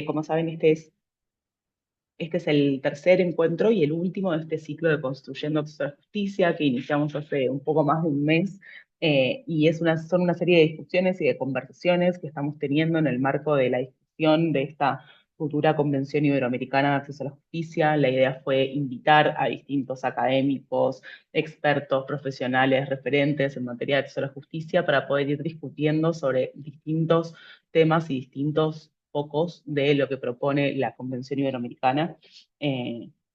Como saben, este es el tercer encuentro y el último de este ciclo de Construyendo Acceso a la Justicia que iniciamos hace un poco más de un mes. Y son una serie de discusiones y de conversaciones que estamos teniendo en el marco de la discusión de esta futura Convención Iberoamericana de Acceso a la Justicia. La idea fue invitar a distintos académicos, expertos, profesionales, referentes en materia de acceso a la justicia para poder ir discutiendo sobre distintos temas y distintos focos de lo que propone la Convención Iberoamericana.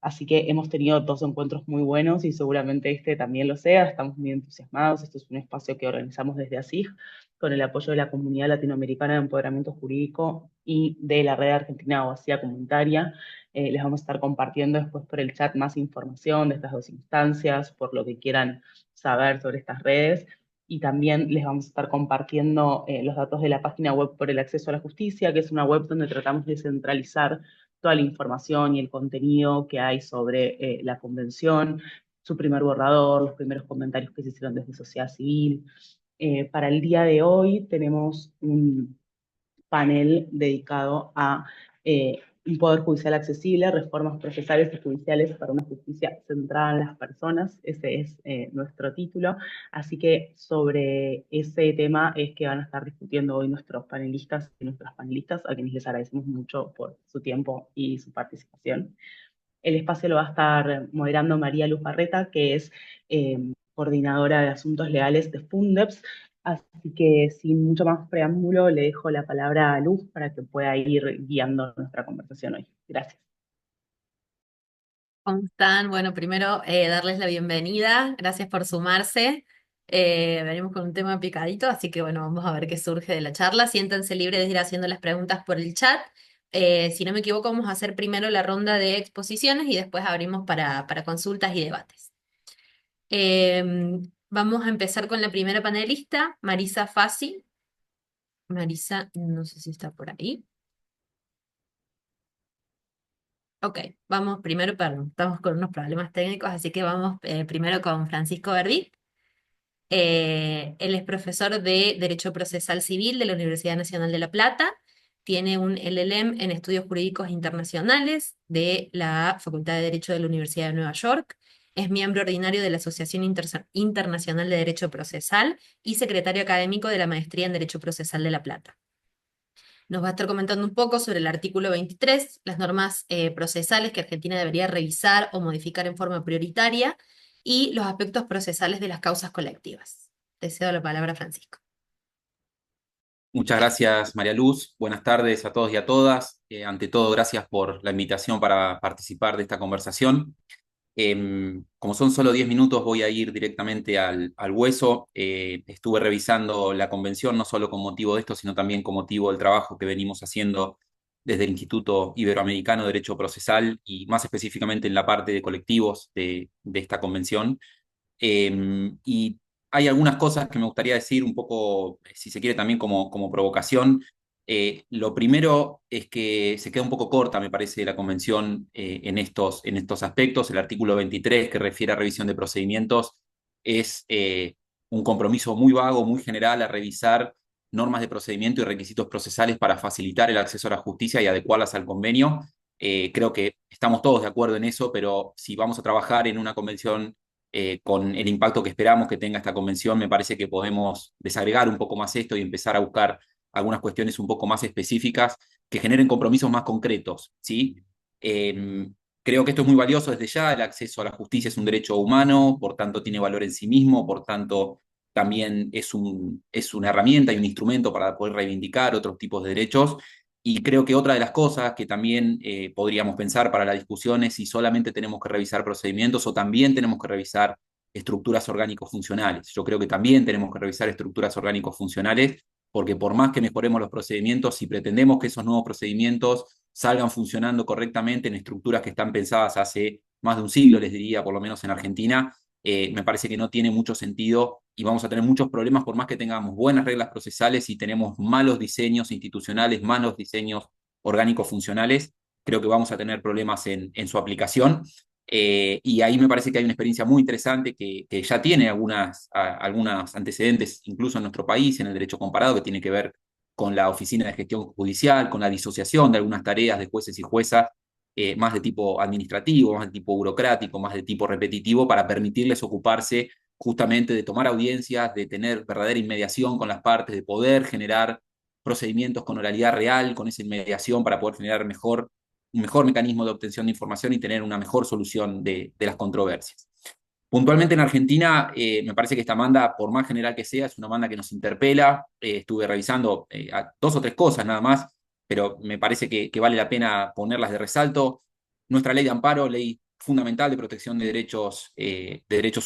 Así que hemos tenido dos encuentros muy buenos y seguramente este también lo sea. Estamos muy entusiasmados. Esto es un espacio que organizamos desde ASIG con el apoyo de la Comunidad Latinoamericana de Empoderamiento Jurídico y de la Red Argentina de Abogacía Comunitaria. Les vamos a estar compartiendo después por el chat más información de estas dos instancias, por lo que quieran saber sobre estas redes. Y también les vamos a estar compartiendo los datos de la página web por el acceso a la justicia, que es una web donde tratamos de centralizar toda la información y el contenido que hay sobre la convención, su primer borrador, los primeros comentarios que se hicieron desde sociedad civil. Para el día de hoy tenemos un panel dedicado a un poder judicial accesible, reformas procesales y judiciales para una justicia centrada en las personas. Ese es nuestro título. Así que sobre ese tema es que van a estar discutiendo hoy nuestros panelistas y nuestras panelistas, a quienes les agradecemos mucho por su tiempo y su participación. El espacio lo va a estar moderando María Luz Barreta, que es coordinadora de asuntos legales de Fundeps. Así que sin mucho más preámbulo, le dejo la palabra a Luz para que pueda ir guiando nuestra conversación hoy. Gracias. ¿Cómo están? Bueno, primero darles la bienvenida, gracias por sumarse. Venimos con un tema picadito, así que bueno, vamos a ver qué surge de la charla. Siéntanse libres de ir haciendo las preguntas por el chat. Si no me equivoco, vamos a hacer primero la ronda de exposiciones y después abrimos para consultas y debates. Vamos a empezar con la primera panelista, Marisa Fassi. Marisa, no sé si está por ahí. Ok, vamos primero, perdón, estamos con unos problemas técnicos, así que vamos primero con Francisco Verdí. Él es profesor de Derecho Procesal Civil de la Universidad Nacional de La Plata. Tiene un LLM en Estudios Jurídicos Internacionales de la Facultad de Derecho de la Universidad de Nueva York. Es miembro ordinario de la Asociación Internacional de Derecho Procesal y secretario académico de la Maestría en Derecho Procesal de La Plata. Nos va a estar comentando un poco sobre el artículo 23, las normas procesales que Argentina debería revisar o modificar en forma prioritaria y los aspectos procesales de las causas colectivas. Te cedo la palabra, Francisco. Muchas gracias, María Luz. Buenas tardes a todos y a todas. Ante todo, gracias por la invitación para participar de esta conversación. Como son solo 10 minutos, voy a ir directamente al hueso. Estuve revisando la convención, no solo con motivo de esto, sino también con motivo del trabajo que venimos haciendo desde el Instituto Iberoamericano de Derecho Procesal y más específicamente en la parte de colectivos de esta convención. Y hay algunas cosas que me gustaría decir un poco, si se quiere, también como provocación. Lo primero es que se queda un poco corta, me parece, la convención en estos aspectos. El artículo 23, que refiere a revisión de procedimientos, es un compromiso muy vago, muy general a revisar normas de procedimiento y requisitos procesales para facilitar el acceso a la justicia y adecuarlas al convenio. Creo que estamos todos de acuerdo en eso, pero si vamos a trabajar en una convención con el impacto que esperamos que tenga esta convención, me parece que podemos desagregar un poco más esto y empezar a buscar algunas cuestiones un poco más específicas que generen compromisos más concretos, ¿sí? Eh, Creo que esto es muy valioso desde ya. El acceso a la justicia es un derecho humano, por tanto tiene valor en sí mismo, por tanto también es una herramienta y un instrumento para poder reivindicar otros tipos de derechos. Y creo que otra de las cosas que también podríamos pensar para la discusión es si solamente tenemos que revisar procedimientos o también tenemos que revisar estructuras orgánicos funcionales. Yo creo que también tenemos que revisar estructuras orgánicos funcionales, porque por más que mejoremos los procedimientos, si pretendemos que esos nuevos procedimientos salgan funcionando correctamente en estructuras que están pensadas hace más de un siglo, les diría, por lo menos en Argentina, me parece que no tiene mucho sentido y vamos a tener muchos problemas por más que tengamos buenas reglas procesales y tenemos malos diseños institucionales, malos diseños orgánicos funcionales, creo que vamos a tener problemas en su aplicación. Y ahí me parece que hay una experiencia muy interesante que ya tiene algunas antecedentes, incluso en nuestro país, en el derecho comparado, que tiene que ver con la Oficina de Gestión Judicial, con la disociación de algunas tareas de jueces y juezas, más de tipo administrativo, más de tipo burocrático, más de tipo repetitivo, para permitirles ocuparse justamente de tomar audiencias, de tener verdadera inmediación con las partes, de poder generar procedimientos con oralidad real, con esa inmediación para poder generar un mejor mecanismo de obtención de información y tener una mejor solución de las controversias. Puntualmente en Argentina, me parece que esta manda, por más general que sea, es una manda que nos interpela. Estuve revisando dos o tres cosas nada más, pero me parece que vale la pena ponerlas de resalto. Nuestra ley de amparo, ley fundamental de protección de derechos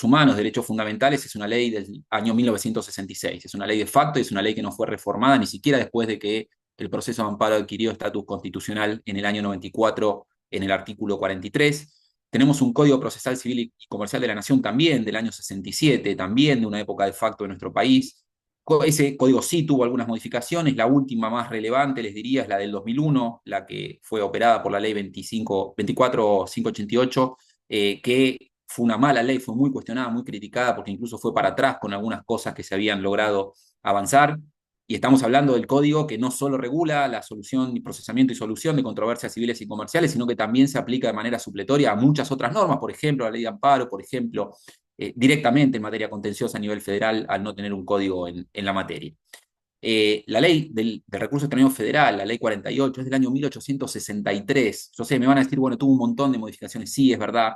humanos, derechos fundamentales, es una ley del año 1966. Es una ley de facto y es una ley que no fue reformada ni siquiera después de que el proceso de amparo adquirió estatus constitucional en el año 94 en el artículo 43. Tenemos un Código Procesal Civil y Comercial de la Nación también, del año 67, también de una época de facto de nuestro país. Ese código sí tuvo algunas modificaciones, la última más relevante, les diría, es la del 2001, la que fue operada por la ley 24588, que fue una mala ley, fue muy cuestionada, muy criticada, porque incluso fue para atrás con algunas cosas que se habían logrado avanzar. Y estamos hablando del código que no solo regula la solución y procesamiento y solución de controversias civiles y comerciales, sino que también se aplica de manera supletoria a muchas otras normas, por ejemplo, la ley de amparo, por ejemplo, directamente en materia contenciosa a nivel federal al no tener un código en la materia. La ley del recurso extraordinario federal, la ley 48, es del año 1863. Yo sé, me van a decir, bueno, tuvo un montón de modificaciones, sí, es verdad.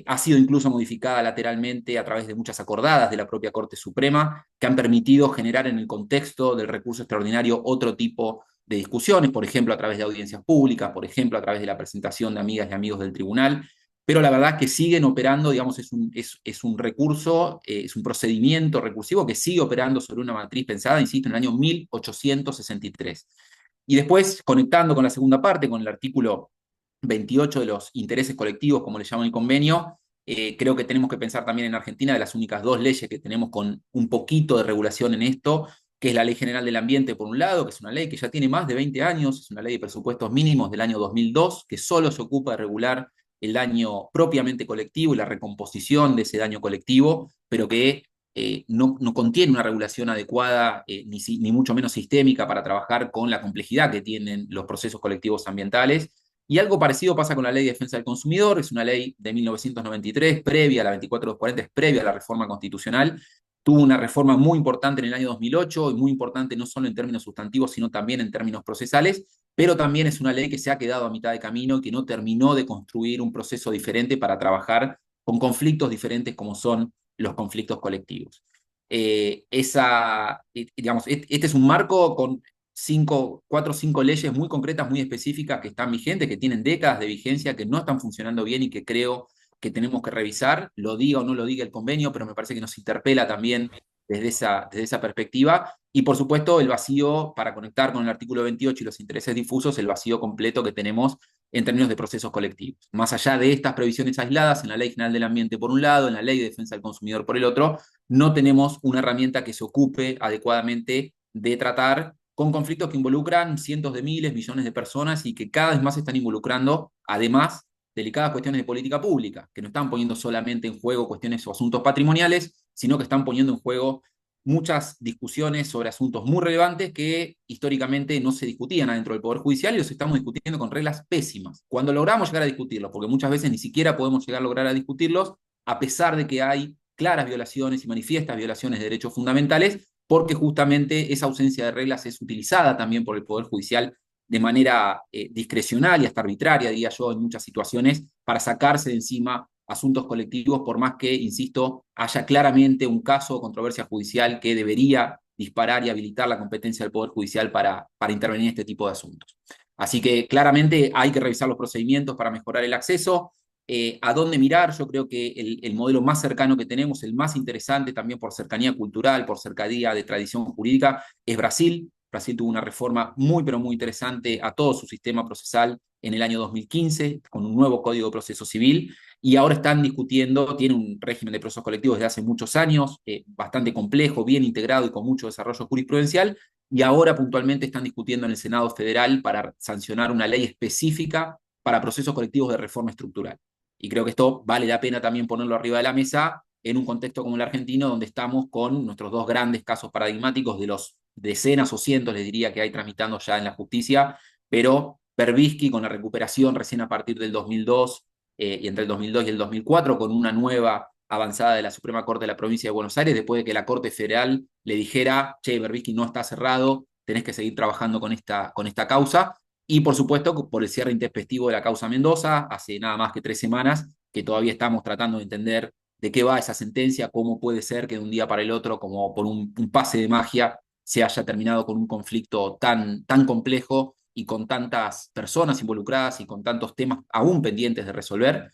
Ha sido incluso modificada lateralmente a través de muchas acordadas de la propia Corte Suprema que han permitido generar en el contexto del recurso extraordinario otro tipo de discusiones, por ejemplo, a través de audiencias públicas, por ejemplo, a través de la presentación de amigas y amigos del tribunal, pero la verdad es que siguen operando, digamos, es un recurso, es un procedimiento recursivo que sigue operando sobre una matriz pensada, insisto, en el año 1863. Y después, conectando con la segunda parte, con el artículo 28 de los intereses colectivos, como le llama el convenio, creo que tenemos que pensar también en Argentina de las únicas dos leyes que tenemos con un poquito de regulación en esto, que es la Ley General del Ambiente, por un lado, que es una ley que ya tiene más de 20 años, es una ley de presupuestos mínimos del año 2002, que solo se ocupa de regular el daño propiamente colectivo y la recomposición de ese daño colectivo, pero que no contiene una regulación adecuada, ni mucho menos sistémica, para trabajar con la complejidad que tienen los procesos colectivos ambientales. Y algo parecido pasa con la Ley de Defensa del Consumidor, es una ley de 1993, previa a la 24240, es previa a la reforma constitucional. Tuvo una reforma muy importante en el año 2008, y muy importante no solo en términos sustantivos, sino también en términos procesales, pero también es una ley que se ha quedado a mitad de camino y que no terminó de construir un proceso diferente para trabajar con conflictos diferentes como son los conflictos colectivos. Digamos, este es un marco con 4 o 5 leyes muy concretas, muy específicas, que están vigentes, que tienen décadas de vigencia, que no están funcionando bien y que creo que tenemos que revisar, lo diga o no lo diga el convenio, pero me parece que nos interpela también desde esa perspectiva. Y por supuesto, el vacío, para conectar con el artículo 28 y los intereses difusos, el vacío completo que tenemos en términos de procesos colectivos. Más allá de estas previsiones aisladas, en la Ley General del Ambiente por un lado, en la Ley de Defensa del Consumidor por el otro, no tenemos una herramienta que se ocupe adecuadamente de tratar con conflictos que involucran cientos de miles, millones de personas y que cada vez más se están involucrando, además, delicadas cuestiones de política pública, que no están poniendo solamente en juego cuestiones o asuntos patrimoniales, sino que están poniendo en juego muchas discusiones sobre asuntos muy relevantes que históricamente no se discutían adentro del Poder Judicial y los estamos discutiendo con reglas pésimas. Cuando logramos llegar a discutirlos, porque muchas veces ni siquiera podemos llegar a lograr a discutirlos, a pesar de que hay claras violaciones y manifiestas violaciones de derechos fundamentales, porque justamente esa ausencia de reglas es utilizada también por el Poder Judicial de manera discrecional y hasta arbitraria, diría yo, en muchas situaciones, para sacarse de encima asuntos colectivos, por más que, insisto, haya claramente un caso o controversia judicial que debería disparar y habilitar la competencia del Poder Judicial para intervenir en este tipo de asuntos. Así que claramente hay que revisar los procedimientos para mejorar el acceso. ¿A dónde mirar? Yo creo que el modelo más cercano que tenemos, el más interesante también por cercanía cultural, por cercanía de tradición jurídica, es Brasil. Brasil tuvo una reforma muy, pero muy interesante a todo su sistema procesal en el año 2015, con un nuevo Código de Proceso Civil, y ahora están discutiendo, tiene un régimen de procesos colectivos desde hace muchos años, bastante complejo, bien integrado y con mucho desarrollo jurisprudencial, y ahora puntualmente están discutiendo en el Senado Federal para sancionar una ley específica para procesos colectivos de reforma estructural. Y creo que esto vale la pena también ponerlo arriba de la mesa en un contexto como el argentino, donde estamos con nuestros dos grandes casos paradigmáticos de los decenas o cientos, les diría, que hay tramitando ya en la justicia, pero Berbisky con la recuperación recién a partir del 2002, y entre el 2002 y el 2004, con una nueva avanzada de la Suprema Corte de la Provincia de Buenos Aires, después de que la Corte Federal le dijera, che, Berbisky no está cerrado, tenés que seguir trabajando con esta causa, y por supuesto por el cierre intempestivo de la causa Mendoza, hace nada más que 3 semanas, que todavía estamos tratando de entender de qué va esa sentencia, cómo puede ser que de un día para el otro, como por un pase de magia, se haya terminado con un conflicto tan complejo y con tantas personas involucradas y con tantos temas aún pendientes de resolver.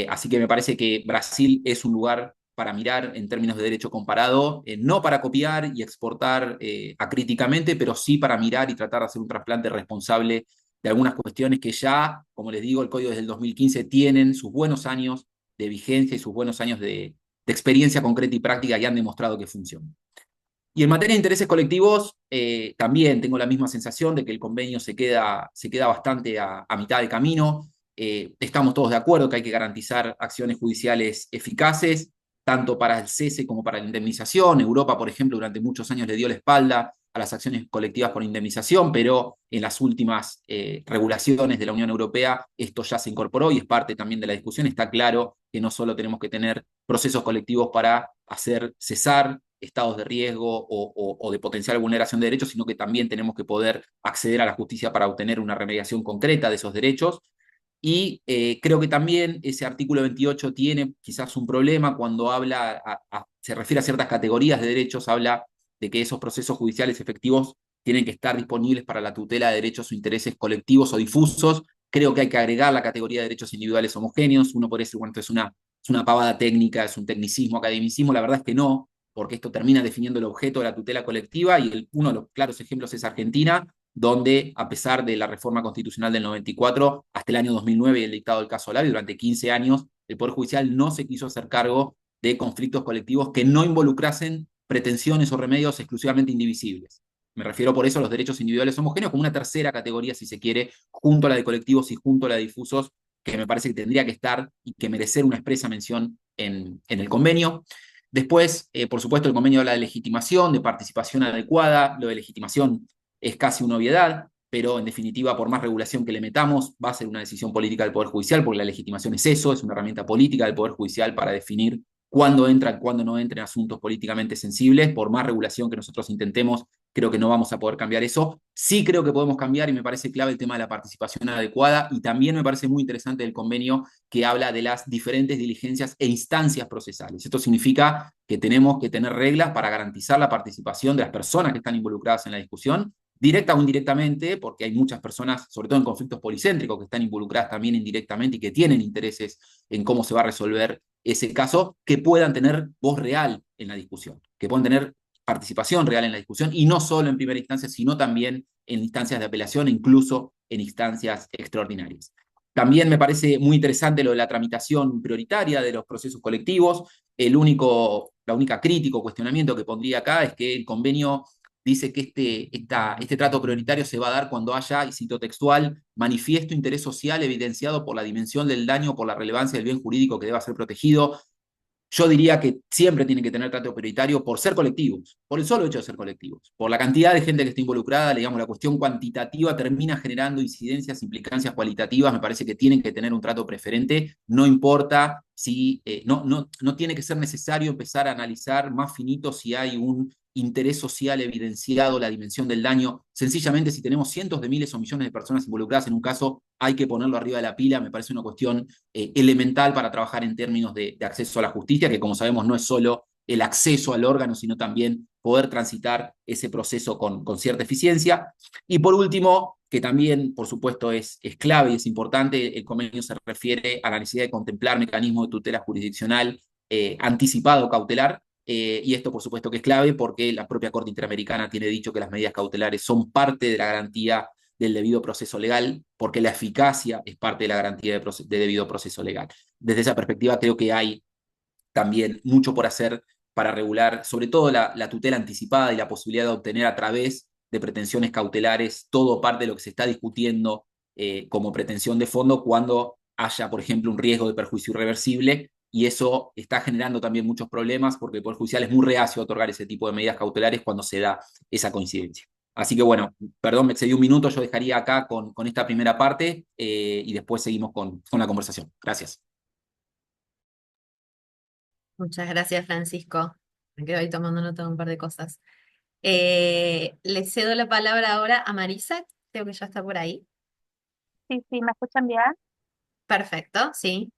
Así que me parece que Brasil es un lugar para mirar en términos de derecho comparado, no para copiar y exportar acríticamente, pero sí para mirar y tratar de hacer un trasplante responsable de algunas cuestiones que ya, como les digo, el código desde el 2015 tienen sus buenos años de vigencia y sus buenos años de experiencia concreta y práctica y han demostrado que funcionan. Y en materia de intereses colectivos, también tengo la misma sensación de que el convenio se queda bastante a mitad de camino. Estamos todos de acuerdo que hay que garantizar acciones judiciales eficaces, tanto para el cese como para la indemnización. Europa, por ejemplo, durante muchos años le dio la espalda a las acciones colectivas por indemnización, pero en las últimas regulaciones de la Unión Europea esto ya se incorporó y es parte también de la discusión. Está claro que no solo tenemos que tener procesos colectivos para hacer cesar estados de riesgo o de potencial vulneración de derechos, sino que también tenemos que poder acceder a la justicia para obtener una remediación concreta de esos derechos. Y creo que también ese artículo 28 tiene quizás un problema cuando se refiere a ciertas categorías de derechos, habla de que esos procesos judiciales efectivos tienen que estar disponibles para la tutela de derechos o intereses colectivos o difusos. Creo que hay que agregar la categoría de derechos individuales homogéneos. Uno puede decir, bueno, esto es una pavada técnica, es un tecnicismo, academicismo. La verdad es que no, porque esto termina definiendo el objeto de la tutela colectiva y uno de los claros ejemplos es Argentina, donde a pesar de la reforma constitucional del 94, hasta el año 2009 y el dictado del caso Olavi, durante 15 años, el Poder Judicial no se quiso hacer cargo de conflictos colectivos que no involucrasen pretensiones o remedios exclusivamente indivisibles. Me refiero por eso a los derechos individuales homogéneos como una tercera categoría, si se quiere, junto a la de colectivos y junto a la de difusos, que me parece que tendría que estar y que merecer una expresa mención en el convenio. Después, por supuesto, el convenio habla de legitimación, de participación adecuada. Lo de legitimación es casi una obviedad, pero en definitiva, por más regulación que le metamos, va a ser una decisión política del Poder Judicial, porque la legitimación es eso, es una herramienta política del Poder Judicial para definir cuándo entra y cuándo no entra en asuntos políticamente sensibles. Por más regulación que nosotros intentemos, creo que no vamos a poder cambiar eso. Sí creo que podemos cambiar y me parece clave el tema de la participación adecuada y también me parece muy interesante el convenio que habla de las diferentes diligencias e instancias procesales. Esto significa que tenemos que tener reglas para garantizar la participación de las personas que están involucradas en la discusión, directa o indirectamente, porque hay muchas personas, sobre todo en conflictos policéntricos, que están involucradas también indirectamente y que tienen intereses en cómo se va a resolver ese caso, que puedan tener voz real en la discusión, que puedan tener participación real en la discusión, y no solo en primera instancia, sino también en instancias de apelación e incluso en instancias extraordinarias. También me parece muy interesante lo de la tramitación prioritaria de los procesos colectivos. La única crítica o cuestionamiento que pondría acá es que el convenio dice que este trato prioritario se va a dar cuando haya, y cito textual, manifiesto interés social evidenciado por la dimensión del daño o por la relevancia del bien jurídico que deba ser protegido. Yo diría que siempre tienen que tener trato prioritario por ser colectivos, por el solo hecho de ser colectivos, por la cantidad de gente que está involucrada. Digamos, la cuestión cuantitativa termina generando incidencias, implicancias cualitativas. Me parece que tienen que tener un trato preferente, no importa si, no tiene que ser necesario empezar a analizar más finito si hay un interés social evidenciado, la dimensión del daño. Sencillamente, si tenemos cientos de miles o millones de personas involucradas en un caso, hay que ponerlo arriba de la pila. Me parece una cuestión elemental para trabajar en términos de acceso a la justicia, que como sabemos no es solo el acceso al órgano, sino también poder transitar ese proceso con cierta eficiencia. Y por último, que también, por supuesto, es clave y es importante, el convenio se refiere a la necesidad de contemplar mecanismos de tutela jurisdiccional anticipado cautelar, y esto por supuesto que es clave porque la propia Corte Interamericana tiene dicho que las medidas cautelares son parte de la garantía del debido proceso legal, porque la eficacia es parte de la garantía de debido proceso legal. Desde esa perspectiva creo que hay también mucho por hacer para regular, sobre todo la tutela anticipada y la posibilidad de obtener a través de pretensiones cautelares todo parte de lo que se está discutiendo como pretensión de fondo cuando haya, por ejemplo, un riesgo de perjuicio irreversible, y eso está generando también muchos problemas porque el Poder Judicial es muy reacio a otorgar ese tipo de medidas cautelares cuando se da esa coincidencia. Así que bueno, perdón, me excedí un minuto, yo dejaría acá con esta primera parte y después seguimos con la conversación. Gracias. Muchas gracias, Francisco. Me quedo ahí tomando nota de un par de cosas. Le cedo la palabra ahora a Marisa, creo que ya está por ahí. Sí, sí, ¿me escuchan bien? Perfecto, sí.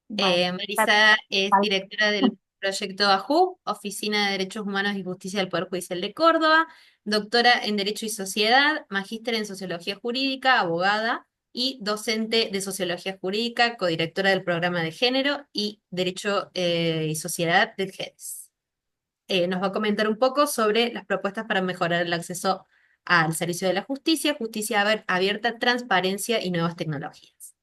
Bueno, Marisa es al- directora del proyecto AJU, Oficina de Derechos Humanos y Justicia del Poder Judicial de Córdoba, doctora en Derecho y Sociedad, magíster en Sociología Jurídica, abogada y docente de Sociología Jurídica, codirectora del programa de Género y Derecho y Sociedad del GEDES. Nos va a comentar un poco sobre las propuestas para mejorar el acceso al servicio de la justicia, justicia abierta, transparencia y nuevas tecnologías.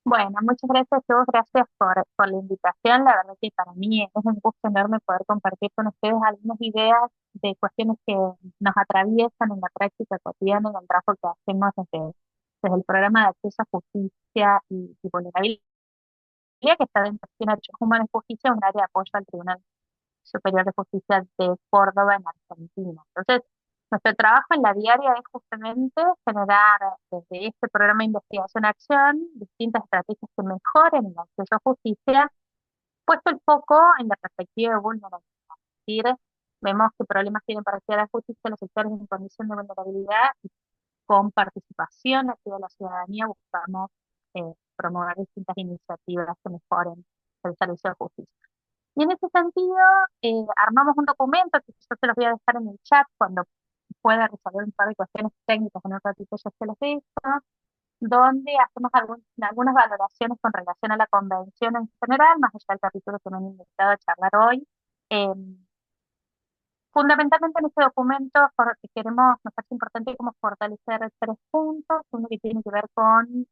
bueno, muchas gracias, todos, gracias por la invitación. La verdad que para mí es un gusto enorme poder compartir con ustedes algunas ideas de cuestiones que nos atraviesan en la práctica cotidiana, en el trabajo que hacemos desde el programa de acceso a justicia y vulnerabilidad, que está dentro de Derechos Humanos y Justicia, un área de apoyo al Tribunal Superior de Justicia de Córdoba en Argentina. Entonces, nuestro trabajo en la diaria es justamente generar desde este programa de investigación-acción distintas estrategias que mejoren el acceso a justicia, puesto el foco en la perspectiva de vulnerabilidad. Es decir, vemos que problemas tienen para acceder a la justicia los sectores en condición de vulnerabilidad y con participación activa de la ciudadanía buscamos promover distintas iniciativas que mejoren el servicio de justicia. Y en ese sentido, armamos un documento que yo se los voy a dejar en el chat cuando pueda resolver un par de cuestiones técnicas en un ratito yo se los dejo, donde hacemos algunas valoraciones con relación a la convención en general, más allá del capítulo que me han invitado a charlar hoy. Eh, Fundamentalmente en este documento nos parece importante como fortalecer tres puntos, uno que tiene que ver con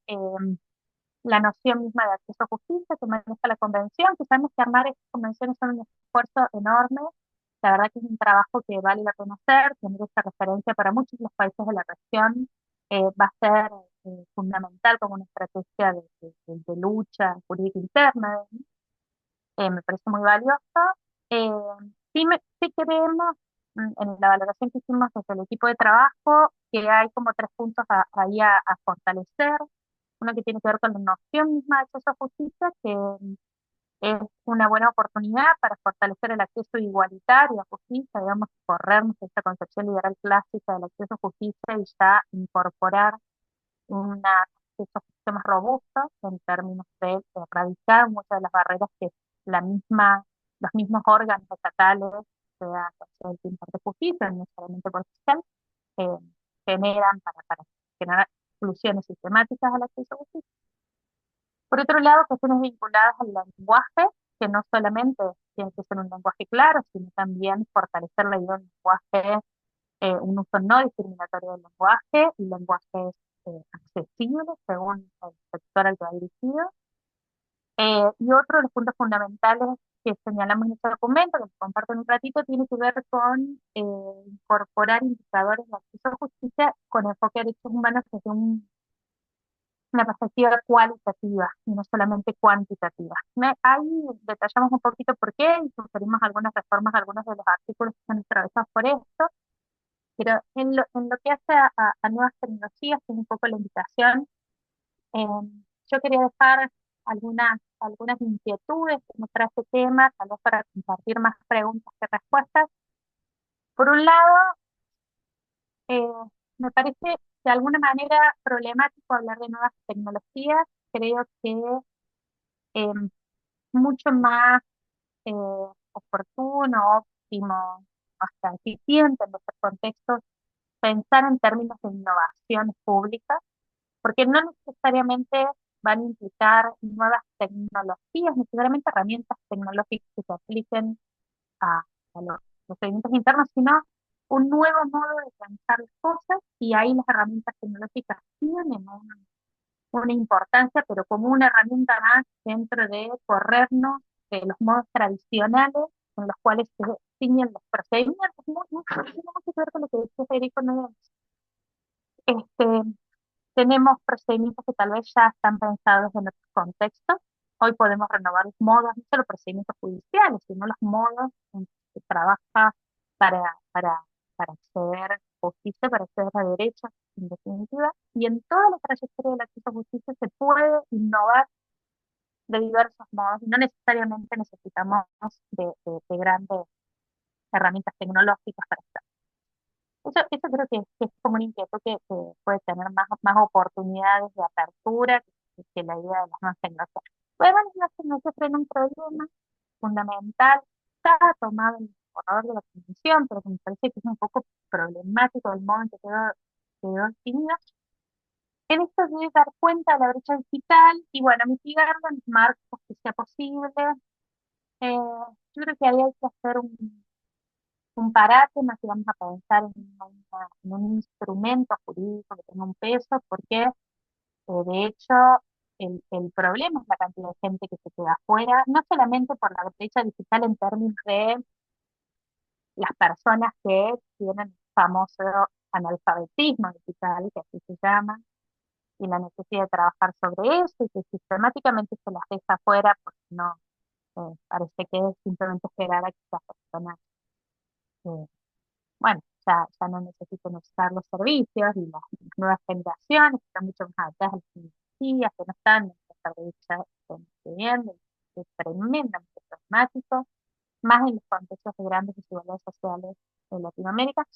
la noción misma de acceso a justicia que maneja la convención, que sabemos que armar estas convenciones son un esfuerzo enorme, la verdad que es un trabajo que vale la pena hacer, tener esta referencia para muchos de los países de la región va a ser fundamental como una estrategia de lucha jurídica interna, me parece muy valioso. Eh, sí creemos, en la valoración que hicimos desde el equipo de trabajo, que hay como tres puntos ahí a fortalecer. Uno que tiene que ver con la noción misma de acceso a justicia, que es una buena oportunidad para fortalecer el acceso igualitario a justicia, digamos, corrernos de esta concepción liberal clásica del acceso a justicia y ya incorporar un acceso a justicia más robusto en términos de erradicar muchas de las barreras que los mismos órganos estatales, sea el que imparte justicia, no solamente por fiscal, eh, generan para generar soluciones sistemáticas al acceso a justicia. Por otro lado, cuestiones vinculadas al lenguaje, que no solamente tiene que ser un lenguaje claro, sino también fortalecer la idea de un lenguaje, un uso no discriminatorio del lenguaje y lenguajes accesibles según el sector al que va dirigido. Y otro de los puntos fundamentales que señalamos en este documento, que les comparto en un ratito, tiene que ver con incorporar indicadores de acceso a justicia con enfoque a derechos humanos desde una perspectiva cualitativa y no solamente cuantitativa. Ahí detallamos un poquito por qué y sugerimos algunas reformas, algunos de los artículos que están atravesados por esto, pero en lo que hace a nuevas tecnologías, que es un poco la invitación, eh, yo quería dejar algunas inquietudes que nos trae este tema, tal vez para compartir más preguntas que respuestas. Por un lado, eh, me parece de alguna manera problemático hablar de nuevas tecnologías. Creo que eh, mucho más eh, oportuno, óptimo, hasta eficiente en nuestros contextos, pensar en términos de innovaciones públicas, porque no necesariamente van a implicar nuevas tecnologías, necesariamente herramientas tecnológicas que se apliquen a, a los procedimientos internos, sino un nuevo modo de pensar las cosas y ahí las herramientas tecnológicas tienen una importancia, pero como una herramienta más dentro de corrernos de los modos tradicionales en los cuales se ciñen los procedimientos. Tiene mucho que ver con lo que decía Federico Núñez. Este, tenemos procedimientos que tal vez ya están pensados en otros contextos, hoy podemos renovar los modos, no solo procedimientos judiciales, sino los modos en que se trabaja para, para, para acceder a justicia, para acceder a derechos, en definitiva. Y en toda la trayectoria del acceso a justicia se puede innovar de diversos modos y no necesariamente necesitamos de grandes herramientas tecnológicas para hacerlo. Eso creo que es como un inquietud que puede tener más oportunidades de apertura que la idea de las nuevas tecnologías. Pues bueno, las tecnologías tienen un problema fundamental, está tomado en el borrador de la Convención, pero que me parece que es un poco problemático el modo en que quedó definido. En esto de dar cuenta de la brecha digital y bueno, mitigarlo en los marcos que sea posible. Yo creo que ahí hay que hacer un parate, más que vamos a pensar en un instrumento jurídico que tenga un peso, porque de hecho el problema es la cantidad de gente que se queda afuera, no solamente por la brecha digital en términos de las personas que tienen el famoso analfabetismo digital, que así se llama, y la necesidad de trabajar sobre eso, y que sistemáticamente se las deja afuera porque no, parece que es simplemente esperar a que las personas eh, bueno, ya no necesitan usar los servicios y las nuevas generaciones que están mucho más atrás de las tecnologías, que no están en esta brecha viviendo, es tremendamente problemático, más en los contextos de grandes desigualdades sociales en Latinoamérica,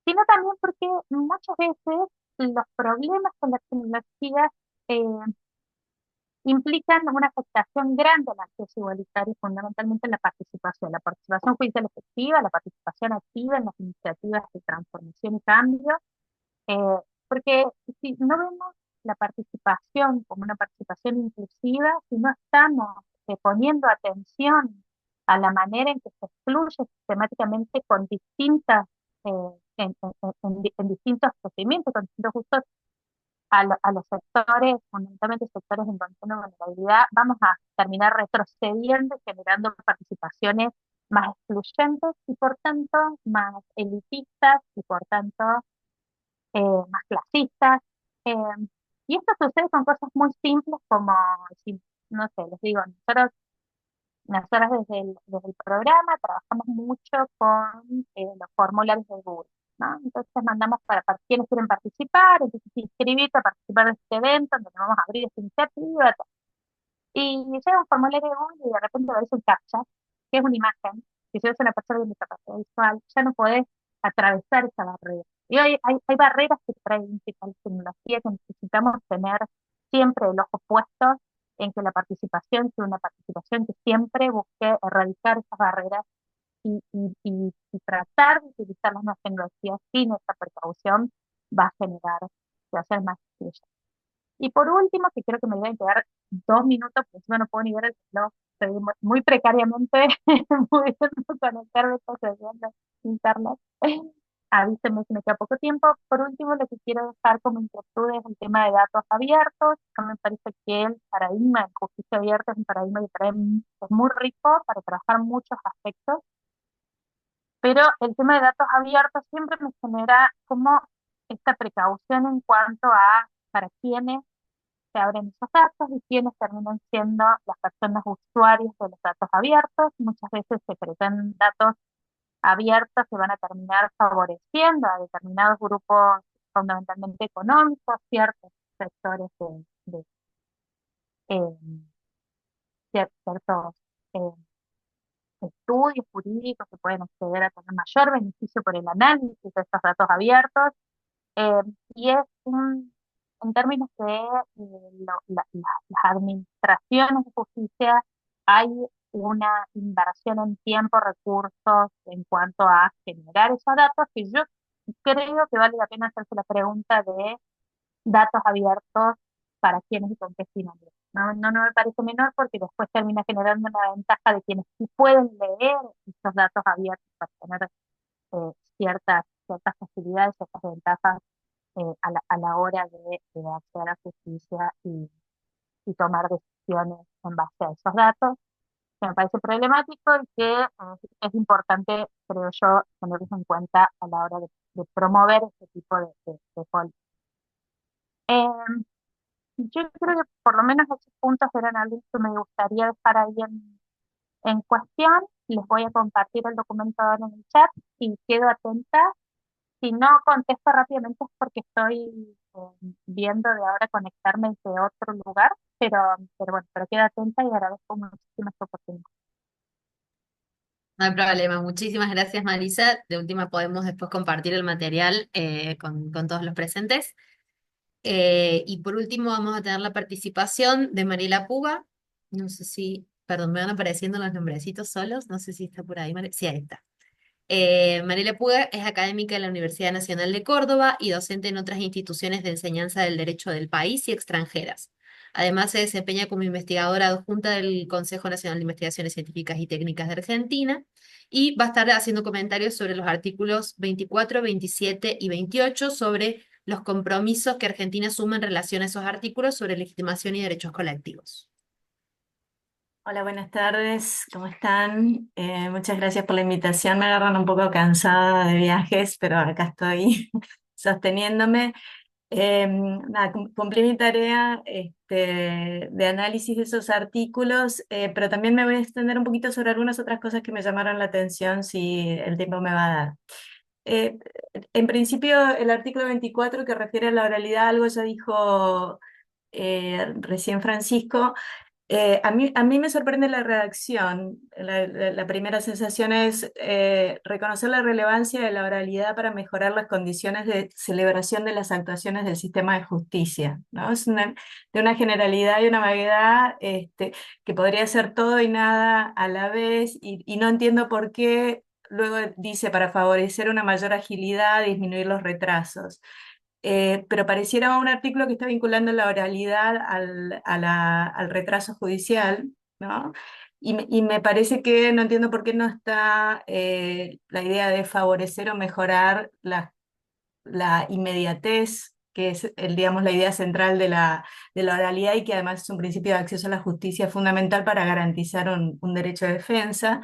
sino también porque muchas veces los problemas con las tecnologías eh, implican una afectación grande al acceso igualitario, fundamentalmente en la participación judicial efectiva, la participación activa en las iniciativas de transformación y cambio, eh, porque si no vemos la participación como una participación inclusiva, si no estamos poniendo atención a la manera en que se excluye sistemáticamente con distintas, eh, en distintos procedimientos, con distintos justos a los sectores, fundamentalmente sectores en condición de vulnerabilidad, vamos a terminar retrocediendo y generando participaciones más excluyentes y por tanto más elitistas y por tanto más clasistas. Eh, y esto sucede con cosas muy simples como, si, no sé, les digo, nosotros desde el programa trabajamos mucho con los formularios de Google, ¿no? Entonces mandamos para quienes quieren participar, entonces inscribirte a participar de este evento, donde vamos a abrir esta iniciativa, tal. Y llega un formulario de Google y de repente aparece un captcha, que es una imagen, que si eres una persona con discapacidad visual, ya no podés atravesar esa barrera. Y hay barreras que traen la tecnología que necesitamos tener siempre el ojo puesto en que la participación sea una participación que siempre busque erradicar esas barreras y tratar de utilizar las nuevas tecnologías sin esa precaución va a generar, va a ser más excluyente. Y por último, que creo que me voy a quedar 2 minutos, porque encima no puedo ni ver el reloj, estoy muy precariamente pudiendo conectarme a esta sesión de internet. Avísenme si me queda poco tiempo. Por último, lo que quiero dejar como inquietud es el tema de datos abiertos. A mí me parece que el paradigma de justicia abierta es un paradigma que es muy rico para trabajar muchos aspectos, pero el tema de datos abiertos siempre me genera como esta precaución en cuanto a para quiénes se abren esos datos y quiénes terminan siendo las personas usuarias de los datos abiertos. Muchas veces se pretenden datos abiertos que van a terminar favoreciendo a determinados grupos fundamentalmente económicos, ciertos sectores de eh, ciertos eh, estudios jurídicos que pueden acceder a tener mayor beneficio por el análisis de estos datos abiertos. Eh, y es en términos de las administraciones de justicia, hay una inversión en tiempo, recursos en cuanto a generar esos datos, que yo creo que vale la pena hacerse la pregunta de datos abiertos para quienes y con qué finalidad. No me parece menor porque después termina generando una ventaja de quienes sí pueden leer estos datos abiertos para tener ciertas facilidades, ciertas ventajas a la hora de acceder a justicia y tomar decisiones en base a esos datos, que me parece problemático y que es importante, creo yo, tenerlos en cuenta a la hora de promover este tipo de políticas. Yo creo que por lo menos esos puntos eran algo que me gustaría dejar ahí en cuestión. Les voy a compartir el documento ahora en el chat y quedo atenta. Si no contesto rápidamente es porque estoy viendo de ahora conectarme desde otro lugar, pero bueno, pero quedo atenta y agradezco muchísimo esta oportunidad. No hay problema. Muchísimas gracias, Marisa. De última podemos después compartir el material con todos los presentes. Y por último vamos a tener la participación de Mariela Puga. No sé si, perdón, me van apareciendo los nombrecitos solos. No sé si está por ahí. Sí, ahí está. Mariela Puga es académica de la Universidad Nacional de Córdoba y docente en otras instituciones de enseñanza del derecho del país y extranjeras. Además, se desempeña como investigadora adjunta del Consejo Nacional de Investigaciones Científicas y Técnicas de Argentina y va a estar haciendo comentarios sobre los artículos 24, 27 y 28 sobre los compromisos que Argentina asume en relación a esos artículos sobre legitimación y derechos colectivos. Hola, buenas tardes, ¿cómo están? Muchas gracias por la invitación. Me agarran un poco cansada de viajes, pero acá estoy sosteniéndome. Nada, cumplí mi tarea de análisis de esos artículos, pero también me voy a extender un poquito sobre algunas otras cosas que me llamaron la atención, si el tiempo me va a dar. Eh, en principio, el artículo 24 que refiere a la oralidad, algo ya dijo recién Francisco. A mí me sorprende la redacción. La primera sensación es reconocer la relevancia de la oralidad para mejorar las condiciones de celebración de las actuaciones del sistema de justicia, ¿no? Es de una generalidad y una vaguedad que podría ser todo y nada a la vez, y no entiendo por qué luego dice para favorecer una mayor agilidad, disminuir los retrasos. Pero pareciera un artículo que está vinculando la oralidad al retraso judicial, ¿no? Y me parece que no entiendo por qué no está la idea de favorecer o mejorar la inmediatez, que es digamos, la idea central de la oralidad y que además es un principio de acceso a la justicia fundamental para garantizar un derecho de defensa.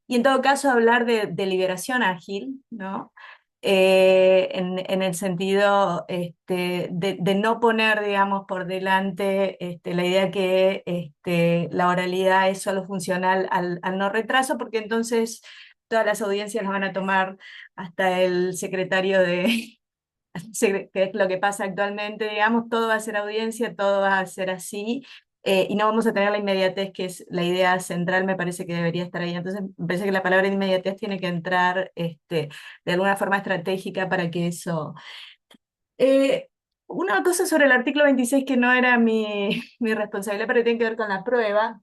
Y en todo caso hablar de deliberación ágil, ¿no? En el sentido de no poner, digamos, por delante la idea que la oralidad es solo funcional al no retraso, porque entonces todas las audiencias las van a tomar hasta el secretario de, que es lo que pasa actualmente, digamos, todo va a ser audiencia, todo va a ser así, y no vamos a tener la inmediatez, que es la idea central, me parece que debería estar ahí. Entonces, me parece que la palabra inmediatez tiene que entrar de alguna forma estratégica para que eso... Eh, una cosa sobre el artículo 26 que no era mi responsabilidad, pero tiene que ver con la prueba.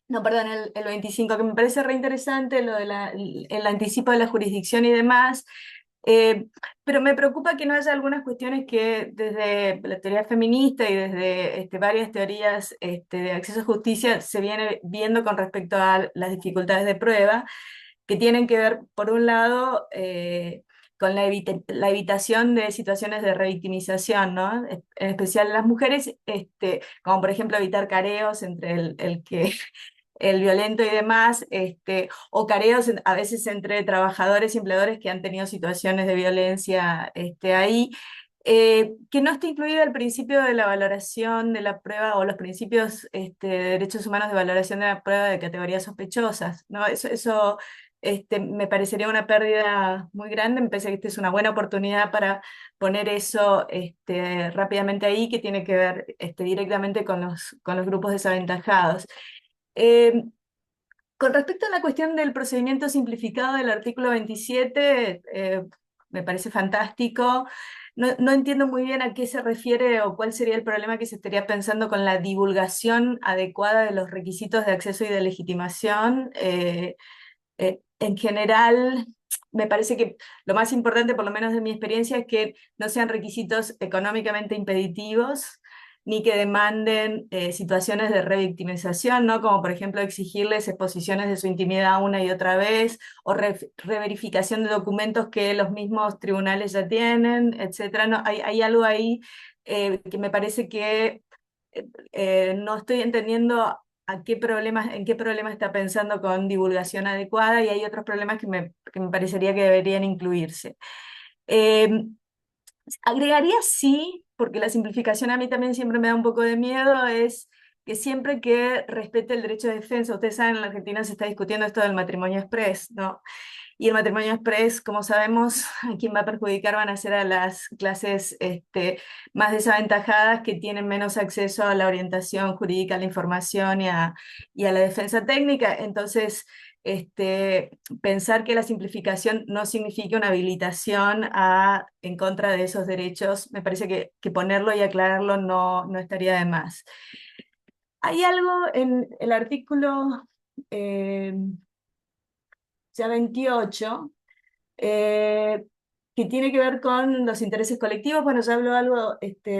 No, perdón, el 25, que me parece reinteresante lo de el anticipo de la jurisdicción y demás. eh, pero me preocupa que no haya algunas cuestiones que desde la teoría feminista y desde varias teorías de acceso a justicia se viene viendo con respecto a las dificultades de prueba, que tienen que ver, por un lado, con la evitación de situaciones de revictimización, ¿no? En especial en las mujeres, como por ejemplo evitar careos entre el que el violento y demás, o careos a veces entre trabajadores y empleadores que han tenido situaciones de violencia ahí, que no está incluido el principio de la valoración de la prueba o los principios de derechos humanos de valoración de la prueba de categorías sospechosas, ¿no? Eso me parecería una pérdida muy grande. Me parece que esta es una buena oportunidad para poner eso rápidamente ahí, que tiene que ver directamente con los grupos desaventajados. Eh, con respecto a la cuestión del procedimiento simplificado del artículo 27, me parece fantástico. No entiendo muy bien a qué se refiere o cuál sería el problema que se estaría pensando con la divulgación adecuada de los requisitos de acceso y de legitimación. En general, me parece que lo más importante, por lo menos de mi experiencia, es que no sean requisitos económicamente impeditivos, ni que demanden situaciones de revictimización, ¿no? Como por ejemplo exigirles exposiciones de su intimidad una y otra vez, o reverificación de documentos que los mismos tribunales ya tienen, etcétera. No, hay algo ahí que me parece que no estoy entendiendo en qué problema está pensando con divulgación adecuada, y hay otros problemas que me parecería que deberían incluirse. Eh, Agregaría sí, porque la simplificación a mí también siempre me da un poco de miedo, es que siempre que respete el derecho de defensa, ustedes saben, en la Argentina se está discutiendo esto del matrimonio express, ¿no? Y el matrimonio express, como sabemos, a quien va a perjudicar van a ser a las clases más desaventajadas que tienen menos acceso a la orientación jurídica, a la información y a la defensa técnica. Entonces, pensar que la simplificación no significa una habilitación en contra de esos derechos, me parece que ponerlo y aclararlo no estaría de más. Hay algo en el artículo eh, ya 28 eh, que tiene que ver con los intereses colectivos. Bueno, ya habló algo,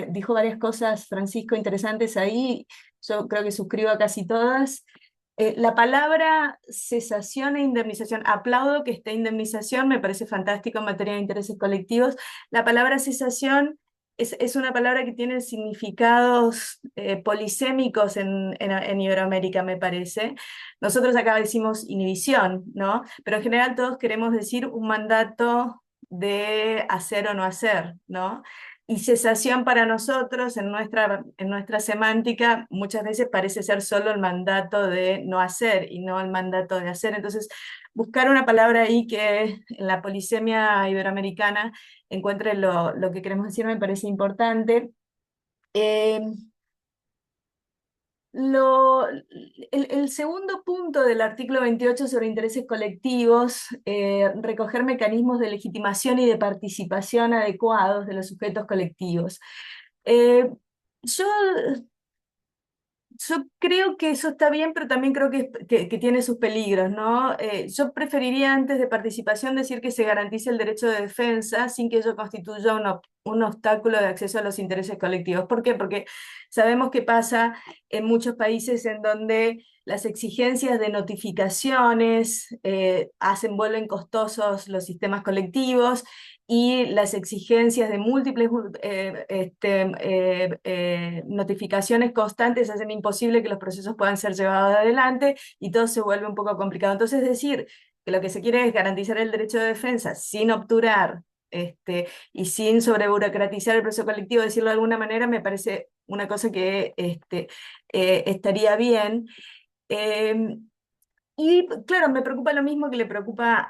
dijo varias cosas, Francisco, interesantes ahí, yo creo que suscribo a casi todas. La palabra cesación e indemnización, aplaudo que esté indemnización, me parece fantástico en materia de intereses colectivos. La palabra cesación es una palabra que tiene significados polisémicos en Iberoamérica, me parece. Nosotros acá decimos inhibición, ¿no? Pero en general todos queremos decir un mandato de hacer o no hacer, ¿no? Y cesación para nosotros, en nuestra semántica, muchas veces parece ser solo el mandato de no hacer y no el mandato de hacer. Entonces, buscar una palabra ahí que en la polisemia iberoamericana encuentre lo que queremos decir me parece importante. Eh, el segundo punto del artículo 28 sobre intereses colectivos, recoger mecanismos de legitimación y de participación adecuados de los sujetos colectivos. Eh, yo yo creo que eso está bien, pero también creo que tiene sus peligros, ¿no? Yo preferiría antes de participación decir que se garantice el derecho de defensa sin que ello constituya un obstáculo de acceso a los intereses colectivos. ¿Por qué? Porque sabemos que pasa en muchos países en donde las exigencias de notificaciones vuelven costosos los sistemas colectivos y las exigencias de múltiples notificaciones constantes hacen imposible que los procesos puedan ser llevados adelante y todo se vuelve un poco complicado. Entonces, decir que lo que se quiere es garantizar el derecho de defensa sin obturar y sin sobreburocratizar el proceso colectivo, decirlo de alguna manera, me parece una cosa que estaría bien. Eh, y claro, me preocupa lo mismo que le preocupa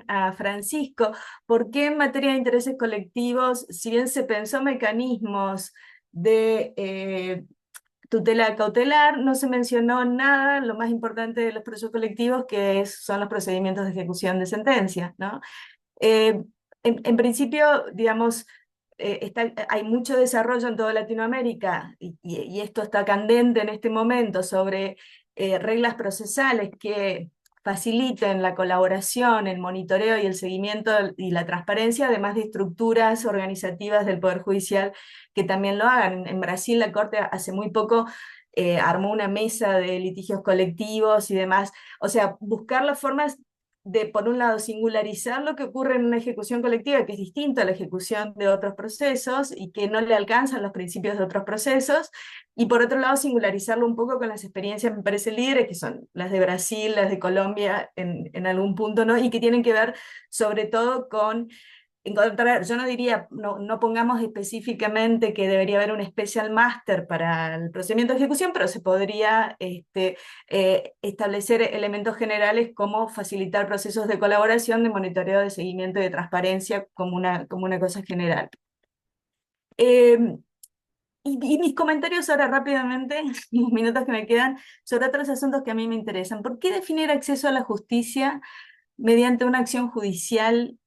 a Francisco, porque en materia de intereses colectivos, si bien se pensó mecanismos de tutela cautelar, no se mencionó nada, lo más importante de los procesos colectivos, son los procedimientos de ejecución de sentencia, ¿no? Eh, en principio, digamos, hay mucho desarrollo en toda Latinoamérica y esto está candente en este momento sobre reglas procesales que faciliten la colaboración, el monitoreo y el seguimiento y la transparencia, además de estructuras organizativas del Poder Judicial que también lo hagan. En Brasil la Corte hace muy poco armó una mesa de litigios colectivos y demás. O sea, buscar las formas de, por un lado, singularizar lo que ocurre en una ejecución colectiva, que es distinto a la ejecución de otros procesos y que no le alcanzan los principios de otros procesos, y por otro lado, singularizarlo un poco con las experiencias, me parece, líderes, que son las de Brasil, las de Colombia, en algún punto, ¿no? Y que tienen que ver sobre todo con encontrar, yo no diría, no pongamos específicamente que debería haber un special master para el procedimiento de ejecución, pero se podría establecer elementos generales como facilitar procesos de colaboración, de monitoreo, de seguimiento y de transparencia como una cosa general. Y mis comentarios ahora rápidamente, los minutos que me quedan, sobre otros asuntos que a mí me interesan. ¿Por qué definir acceso a la justicia mediante una acción judicial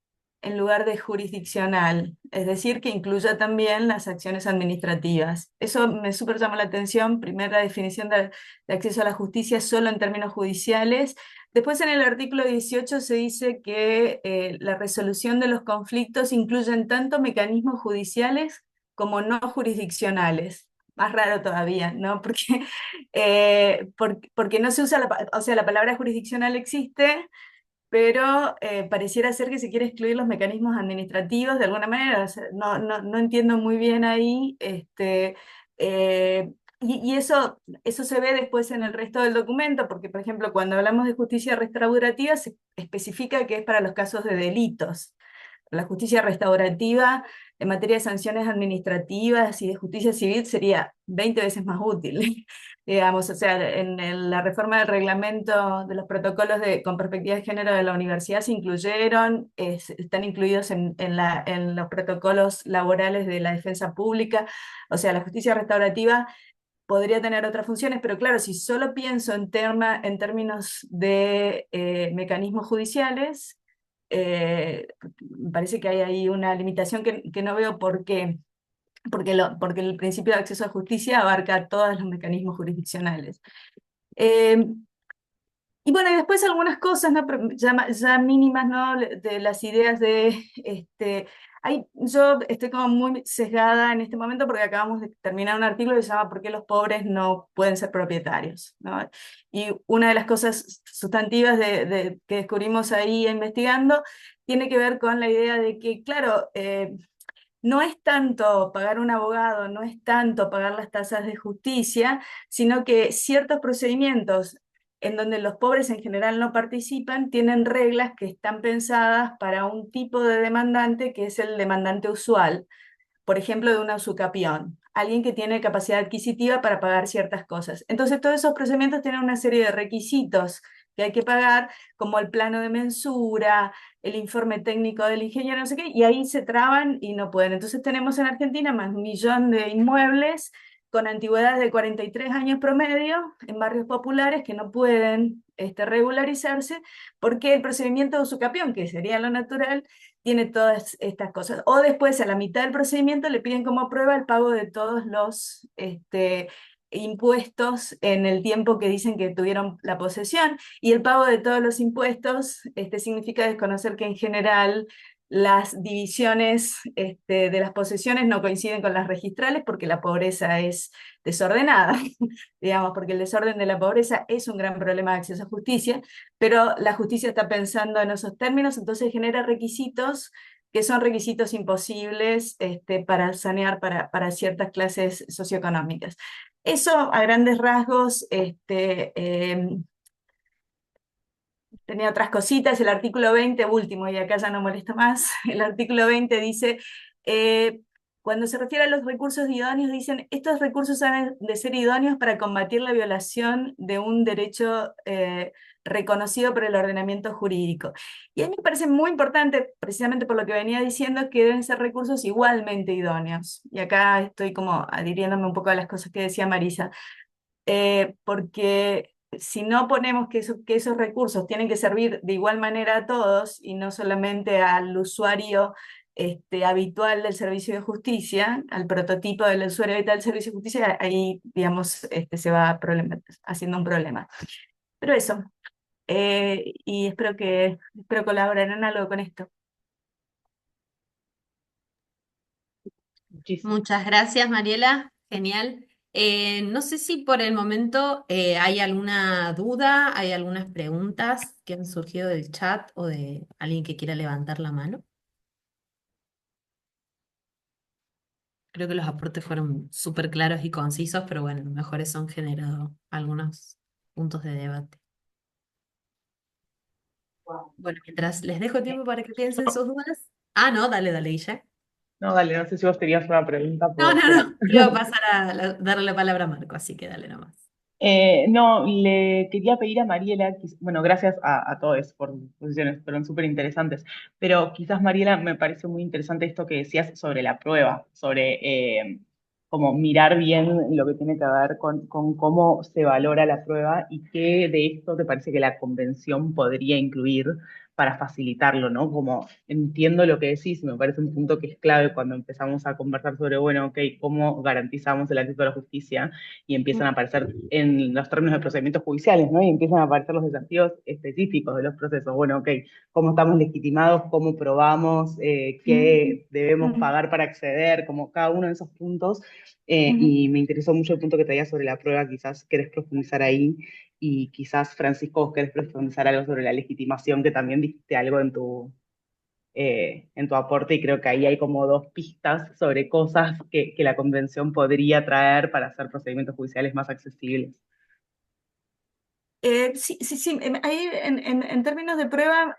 en lugar de jurisdiccional? Es decir, que incluya también las acciones administrativas. Eso me súper llama la atención. Primero, la definición de acceso a la justicia solo en términos judiciales. Después, en el artículo 18 se dice que la resolución de los conflictos incluyen tanto mecanismos judiciales como no jurisdiccionales. Más raro todavía, ¿no? Porque no se usa, o sea, la palabra jurisdiccional existe, pero pareciera ser que se quiere excluir los mecanismos administrativos de alguna manera. O sea, no entiendo muy bien ahí. Y eso se ve después en el resto del documento, porque, por ejemplo, cuando hablamos de justicia restaurativa, se especifica que es para los casos de delitos. La justicia restaurativa en materia de sanciones administrativas y de justicia civil sería 20 veces más útil. Digamos, o sea, la reforma del reglamento de los protocolos con perspectiva de género de la universidad se incluyeron, están incluidos en los protocolos laborales de la defensa pública. O sea, la justicia restaurativa podría tener otras funciones, pero claro, si solo pienso en términos de mecanismos judiciales, me parece que hay ahí una limitación que no veo por qué, porque el principio de acceso a justicia abarca todos los mecanismos jurisdiccionales. Eh, y bueno, y después algunas cosas, ¿no? Pero ya mínimas, ¿no? De las ideas de, yo estoy como muy sesgada en este momento porque acabamos de terminar un artículo que se llama ¿Por qué los pobres no pueden ser propietarios?, ¿no? Y una de las cosas sustantivas que descubrimos ahí investigando tiene que ver con la idea de que, claro, no es tanto pagar un abogado, no es tanto pagar las tasas de justicia, sino que ciertos procedimientos en donde los pobres en general no participan, tienen reglas que están pensadas para un tipo de demandante que es el demandante usual, por ejemplo, de una usucapión, alguien que tiene capacidad adquisitiva para pagar ciertas cosas. Entonces, todos esos procedimientos tienen una serie de requisitos que hay que pagar, como el plano de mensura, el informe técnico del ingeniero, no sé qué, y ahí se traban y no pueden. Entonces tenemos en Argentina más de 1 millón de inmuebles con antigüedades de 43 años promedio en barrios populares que no pueden regularizarse porque el procedimiento de usucapión, que sería lo natural, tiene todas estas cosas. O después, a la mitad del procedimiento, le piden como prueba el pago de todos los impuestos en el tiempo que dicen que tuvieron la posesión, y el pago de todos los impuestos significa desconocer que en general las divisiones de las posesiones no coinciden con las registrales porque la pobreza es desordenada, digamos, porque el desorden de la pobreza es un gran problema de acceso a justicia, pero la justicia está pensando en esos términos, entonces genera requisitos que son requisitos imposibles para sanear para ciertas clases socioeconómicas. Eso a grandes rasgos, tenía otras cositas. El artículo 20, último, y acá ya no molesta más, el artículo 20 dice, cuando se refiere a los recursos idóneos, dicen, estos recursos han de ser idóneos para combatir la violación de un derecho reconocido por el ordenamiento jurídico. Y a mí me parece muy importante, precisamente por lo que venía diciendo, que deben ser recursos igualmente idóneos. Y acá estoy como adhiriéndome un poco a las cosas que decía Marisa, porque si no ponemos que esos recursos tienen que servir de igual manera a todos y no solamente al usuario habitual del servicio de justicia, al prototipo del usuario habitual del servicio de justicia, ahí, digamos, se va haciendo un problema. Pero eso, y espero colaborar en algo con esto. Muchísimo. Muchas gracias, Mariela. Genial. No sé si por el momento hay alguna duda, hay algunas preguntas que han surgido del chat o de alguien que quiera levantar la mano. Creo que los aportes fueron súper claros y concisos, pero bueno, a lo mejor eso han generado algunos puntos de debate. Bueno, mientras les dejo tiempo para que piensen sus dudas. Ah, no, dale, Guille. No, dale, no sé si vos tenías una pregunta. No, no, Pero- no. Le voy a pasar a darle la palabra a Marco, así que dale nomás. No, le quería pedir a Mariela, bueno, gracias a todos por sus posiciones, fueron súper interesantes, pero quizás Mariela me parece muy interesante esto que decías sobre la prueba, sobre como mirar bien lo que tiene que ver con cómo se valora la prueba y qué de esto te parece que la convención podría incluir para facilitarlo, ¿no? Como entiendo lo que decís, me parece un punto que es clave cuando empezamos a conversar sobre, bueno, ok, cómo garantizamos el acceso a la justicia y empiezan a aparecer en los términos de procedimientos judiciales, ¿no? Y empiezan a aparecer los desafíos específicos de los procesos. Bueno, ok, ¿cómo estamos legitimados? ¿Cómo probamos? ¿Qué debemos pagar para acceder? Como cada uno de esos puntos. Y me interesó mucho el punto que traía sobre la prueba, quizás querés profundizar ahí. Y quizás, Francisco, vos querés profundizar algo sobre la legitimación, que también dijiste algo en tu aporte, y creo que ahí hay como dos pistas sobre cosas que la convención podría traer para hacer procedimientos judiciales más accesibles. Sí. Ahí en términos de prueba,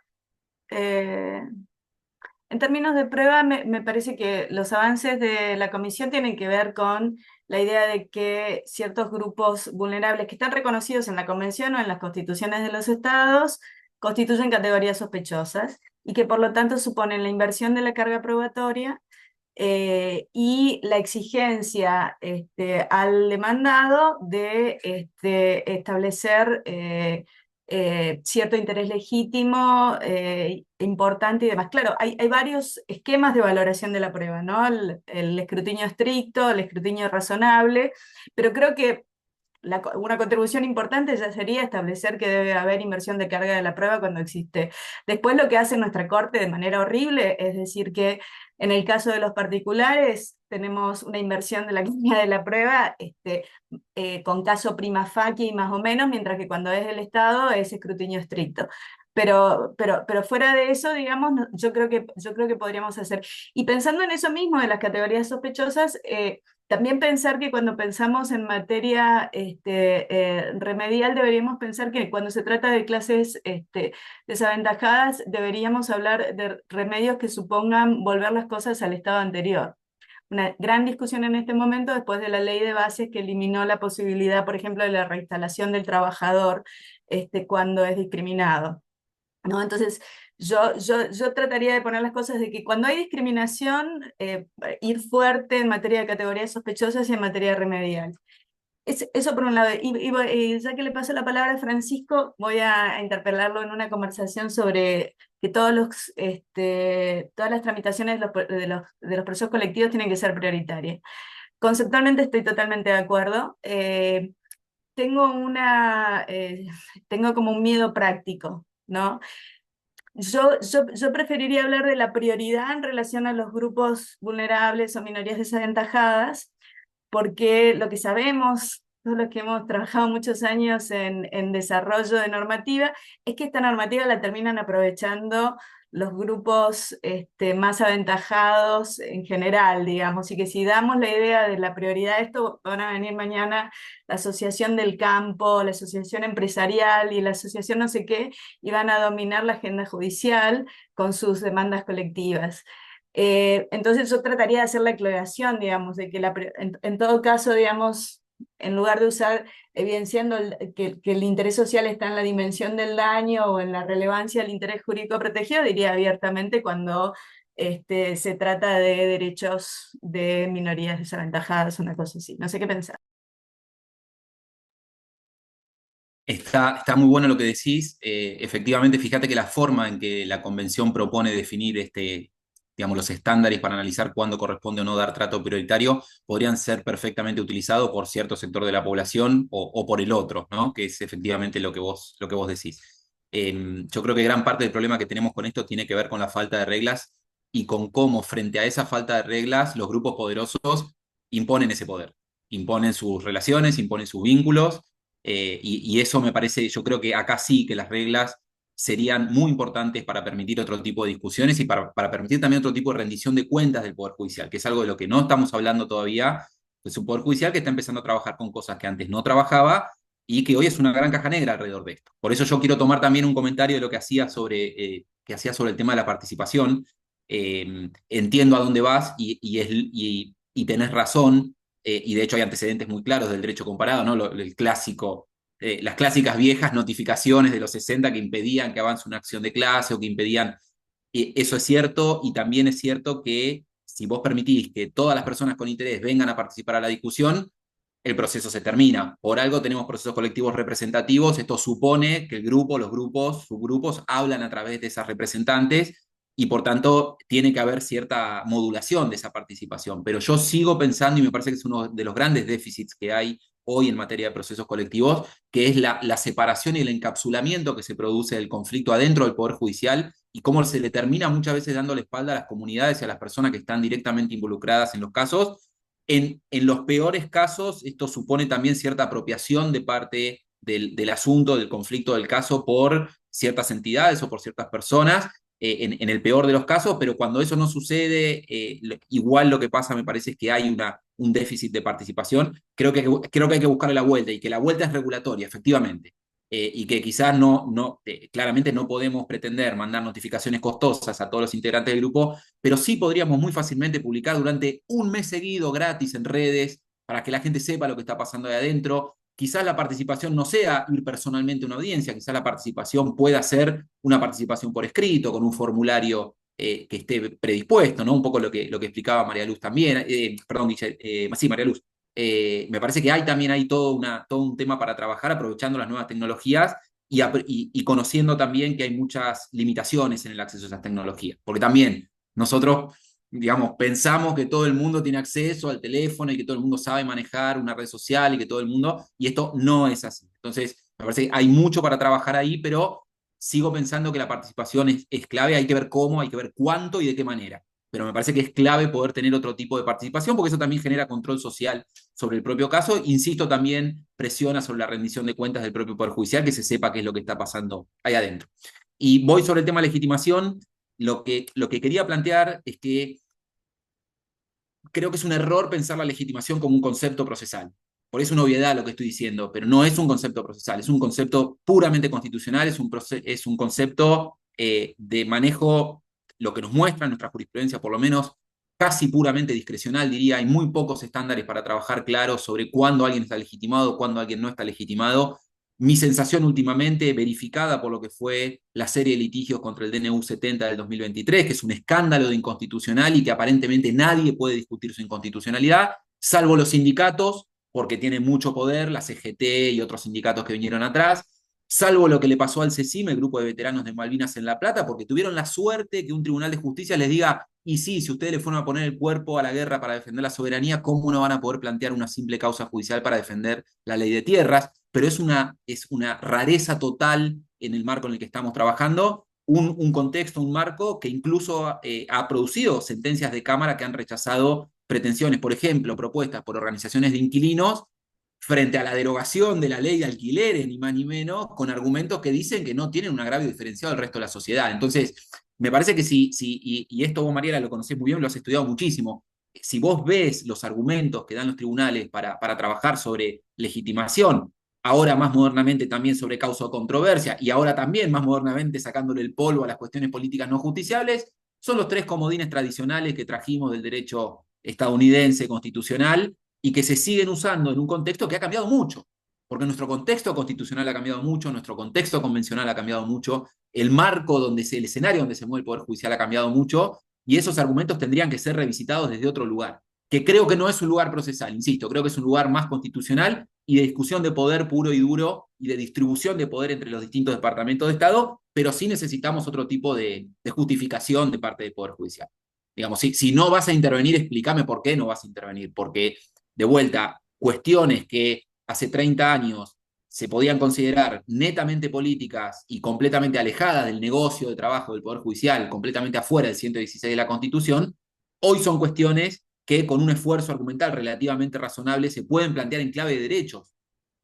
en En términos de prueba, me parece que los avances de la comisión tienen que ver con la idea de que ciertos grupos vulnerables que están reconocidos en la Convención o en las constituciones de los estados constituyen categorías sospechosas y que por lo tanto suponen la inversión de la carga probatoria y la exigencia al demandado de establecer cierto interés legítimo, importante y demás. Claro, hay varios esquemas de valoración de la prueba, ¿no? El escrutinio estricto, el escrutinio razonable, pero creo que una contribución importante ya sería establecer que debe haber inversión de carga de la prueba cuando existe. Después lo que hace nuestra Corte de manera horrible es decir que en el caso de los particulares tenemos una inversión de la carga de la prueba con caso prima facie y más o menos, mientras que cuando es el Estado es escrutinio estricto. Pero fuera de eso, digamos, yo creo que podríamos hacer. Y pensando en eso mismo, de las categorías sospechosas, también pensar que cuando pensamos en materia remedial, deberíamos pensar que cuando se trata de clases desaventajadas, deberíamos hablar de remedios que supongan volver las cosas al estado anterior. Una gran discusión en este momento después de la ley de bases que eliminó la posibilidad, por ejemplo, de la reinstalación del trabajador cuando es discriminado, ¿no? Entonces, yo trataría de poner las cosas de que cuando hay discriminación, ir fuerte en materia de categorías sospechosas y en materia remedial. Eso por un lado. Y ya que le paso la palabra a Francisco, voy a interpelarlo en una conversación sobre que todas las tramitaciones de los procesos colectivos tienen que ser prioritarias. Conceptualmente estoy totalmente de acuerdo. Tengo como un miedo práctico, ¿no? Yo preferiría hablar de la prioridad en relación a los grupos vulnerables o minorías desaventajadas, porque lo que sabemos, todos los que hemos trabajado muchos años en desarrollo de normativa, es que esta normativa la terminan aprovechando los grupos más aventajados en general, digamos, y que si damos la idea de la prioridad de esto, van a venir mañana la asociación del campo, la asociación empresarial y la asociación no sé qué, y van a dominar la agenda judicial con sus demandas colectivas. Entonces yo trataría de hacer la aclaración, digamos, de que en todo caso, digamos, en lugar de usar evidenciando que el interés social está en la dimensión del daño o en la relevancia del interés jurídico protegido, diría abiertamente cuando se trata de derechos de minorías desaventajadas, una cosa así. No sé qué pensar. Está muy bueno lo que decís. Efectivamente, fíjate que la forma en que la Convención propone definir digamos, los estándares para analizar cuándo corresponde o no dar trato prioritario podrían ser perfectamente utilizados por cierto sector de la población o por el otro, ¿no? Que es efectivamente lo que vos decís. Yo creo que gran parte del problema que tenemos con esto tiene que ver con la falta de reglas y con cómo frente a esa falta de reglas los grupos poderosos imponen ese poder, imponen sus relaciones, imponen sus vínculos. Y eso me parece, yo creo que acá sí que las reglas serían muy importantes para permitir otro tipo de discusiones y para permitir también otro tipo de rendición de cuentas del Poder Judicial, que es algo de lo que no estamos hablando todavía. Es un Poder Judicial que está empezando a trabajar con cosas que antes no trabajaba y que hoy es una gran caja negra alrededor de esto. Por eso yo quiero tomar también un comentario de lo que hacía que hacía sobre el tema de la participación. Entiendo a dónde vas y tenés razón, y de hecho hay antecedentes muy claros del derecho comparado, ¿no? El clásico, las clásicas viejas notificaciones de los 60 que impedían que avance una acción de clase o que impedían. Eso es cierto, y también es cierto que si vos permitís que todas las personas con interés vengan a participar a la discusión, el proceso se termina. Por algo tenemos procesos colectivos representativos, esto supone que los grupos, subgrupos, hablan a través de esas representantes y por tanto tiene que haber cierta modulación de esa participación. Pero yo sigo pensando, y me parece que es uno de los grandes déficits que hay hoy en materia de procesos colectivos, que es la separación y el encapsulamiento que se produce del conflicto adentro del Poder Judicial y cómo se le termina muchas veces dando la espalda a las comunidades y a las personas que están directamente involucradas en los casos. En los peores casos, esto supone también cierta apropiación de parte del asunto, del conflicto del caso por ciertas entidades o por ciertas personas, en el peor de los casos, pero cuando eso no sucede, igual lo que pasa me parece es que hay un déficit de participación. Creo que hay que buscarle la vuelta y que la vuelta es regulatoria, efectivamente. y que quizás claramente no podemos pretender mandar notificaciones costosas a todos los integrantes del grupo, pero sí podríamos muy fácilmente publicar durante un mes seguido gratis en redes para que la gente sepa lo que está pasando ahí adentro. Quizás la participación no sea ir personalmente a una audiencia, quizás la participación pueda ser una participación por escrito, con un formulario que esté predispuesto, ¿no? Un poco lo que explicaba María Luz también, perdón, sí, María Luz. Me parece que también hay todo un tema para trabajar aprovechando las nuevas tecnologías y conociendo también que hay muchas limitaciones en el acceso a esas tecnologías. Porque también nosotros, digamos, pensamos que todo el mundo tiene acceso al teléfono y que todo el mundo sabe manejar una red social y que todo el mundo, y esto no es así. Entonces, me parece que hay mucho para trabajar ahí, pero sigo pensando que la participación es clave, hay que ver cómo, hay que ver cuánto y de qué manera. Pero me parece que es clave poder tener otro tipo de participación porque eso también genera control social sobre el propio caso. Insisto, también presiona sobre la rendición de cuentas del propio Poder Judicial, que se sepa qué es lo que está pasando ahí adentro. Y voy sobre el tema de legitimación. Lo que quería plantear es que creo que es un error pensar la legitimación como un concepto procesal. Por eso es una obviedad lo que estoy diciendo, pero no es un concepto procesal, es un concepto puramente constitucional, es un concepto de manejo, lo que nos muestra nuestra jurisprudencia, por lo menos casi puramente discrecional, diría. Hay muy pocos estándares para trabajar claro sobre cuándo alguien está legitimado, cuándo alguien no está legitimado. Mi sensación últimamente, verificada por lo que fue la serie de litigios contra el DNU 70 del 2023, que es un escándalo de inconstitucional y que aparentemente nadie puede discutir su inconstitucionalidad, salvo los sindicatos, porque tienen mucho poder, la CGT y otros sindicatos que vinieron atrás, salvo lo que le pasó al CECIM, el grupo de veteranos de Malvinas en La Plata, porque tuvieron la suerte que un tribunal de justicia les diga, y sí, si ustedes le fueron a poner el cuerpo a la guerra para defender la soberanía, ¿cómo no van a poder plantear una simple causa judicial para defender la ley de tierras? Pero es una rareza total en el marco en el que estamos trabajando, un contexto, un marco que incluso ha producido sentencias de Cámara que han rechazado pretensiones, por ejemplo, propuestas por organizaciones de inquilinos frente a la derogación de la ley de alquileres, ni más ni menos, con argumentos que dicen que no tienen un agravio diferenciado del resto de la sociedad. Entonces, me parece que y esto vos, Mariela, lo conocés muy bien, lo has estudiado muchísimo. Si vos ves los argumentos que dan los tribunales para trabajar sobre legitimación, ahora más modernamente también sobre causa o controversia, y ahora también más modernamente sacándole el polvo a las cuestiones políticas no justiciables, son los tres comodines tradicionales que trajimos del derecho estadounidense constitucional y que se siguen usando en un contexto que ha cambiado mucho, porque nuestro contexto constitucional ha cambiado mucho, nuestro contexto convencional ha cambiado mucho, el marco el escenario donde se mueve el Poder Judicial ha cambiado mucho, y esos argumentos tendrían que ser revisitados desde otro lugar, que creo que no es un lugar procesal, insisto, creo que es un lugar más constitucional y de discusión de poder puro y duro y de distribución de poder entre los distintos departamentos de Estado, pero sí necesitamos otro tipo de justificación de parte del Poder Judicial. Digamos, si no vas a intervenir, explícame por qué no vas a intervenir, porque de vuelta, cuestiones que hace 30 años se podían considerar netamente políticas y completamente alejadas del negocio de trabajo del Poder Judicial, completamente afuera del 116 de la Constitución, hoy son cuestiones que con un esfuerzo argumental relativamente razonable se pueden plantear en clave de derechos.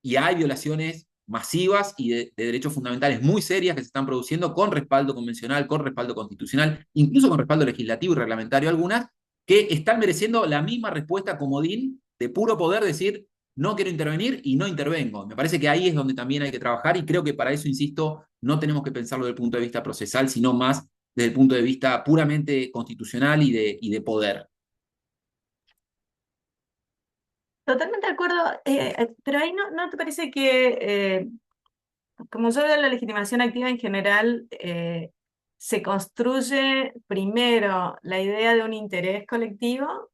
Y hay violaciones masivas y de derechos fundamentales muy serias que se están produciendo con respaldo convencional, con respaldo constitucional, incluso con respaldo legislativo y reglamentario algunas, que están mereciendo la misma respuesta comodín de puro poder decir no quiero intervenir y no intervengo. Me parece que ahí es donde también hay que trabajar y creo que para eso, insisto, no tenemos que pensarlo desde el punto de vista procesal, sino más desde el punto de vista puramente constitucional y de poder. Totalmente de acuerdo, pero ahí no te parece que, como yo veo la legitimación activa en general, se construye primero la idea de un interés colectivo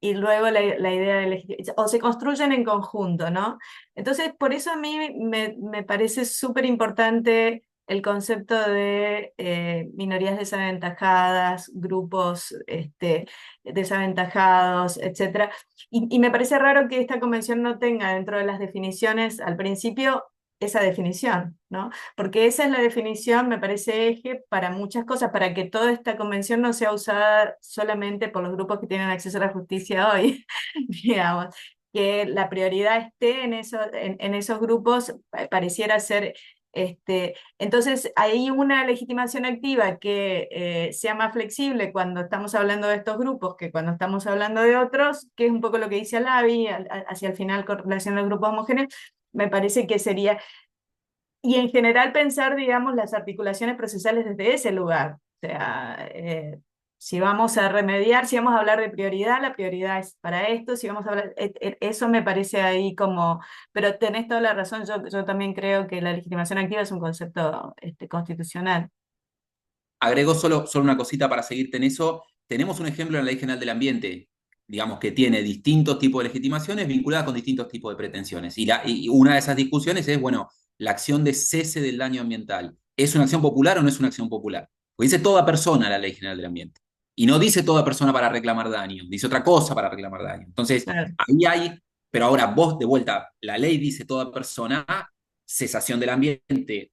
y luego la idea de legitimación, o se construyen en conjunto, ¿no? Entonces, por eso a mí me parece súper importante el concepto de minorías desaventajadas, grupos desaventajados, etc. Y me parece raro que esta convención no tenga dentro de las definiciones al principio esa definición, ¿no? Porque esa es la definición, me parece, eje para muchas cosas, para que toda esta convención no sea usada solamente por los grupos que tienen acceso a la justicia hoy, digamos, que la prioridad esté en esos grupos, pareciera ser. Entonces, hay una legitimación activa que sea más flexible cuando estamos hablando de estos grupos que cuando estamos hablando de otros, que es un poco lo que dice Alavi hacia el final con relación a los grupos homogéneos, me parece que sería Y en general pensar, digamos, las articulaciones procesales desde ese lugar. O sea, si vamos a remediar, si vamos a hablar de prioridad, la prioridad es para esto, si vamos a hablar, eso me parece ahí como, pero tenés toda la razón, yo también creo que la legitimación activa es un concepto constitucional. Agrego solo una cosita para seguirte en eso. Tenemos un ejemplo en la Ley General del Ambiente, digamos, que tiene distintos tipos de legitimaciones vinculadas con distintos tipos de pretensiones. Y una de esas discusiones es, bueno, la acción de cese del daño ambiental. ¿Es una acción popular o no es una acción popular? Porque dice toda persona la Ley General del Ambiente. Y no dice toda persona para reclamar daño, dice otra cosa para reclamar daño. Entonces, Claro. ahí hay, pero ahora vos de vuelta, la ley dice toda persona, cesación del ambiente,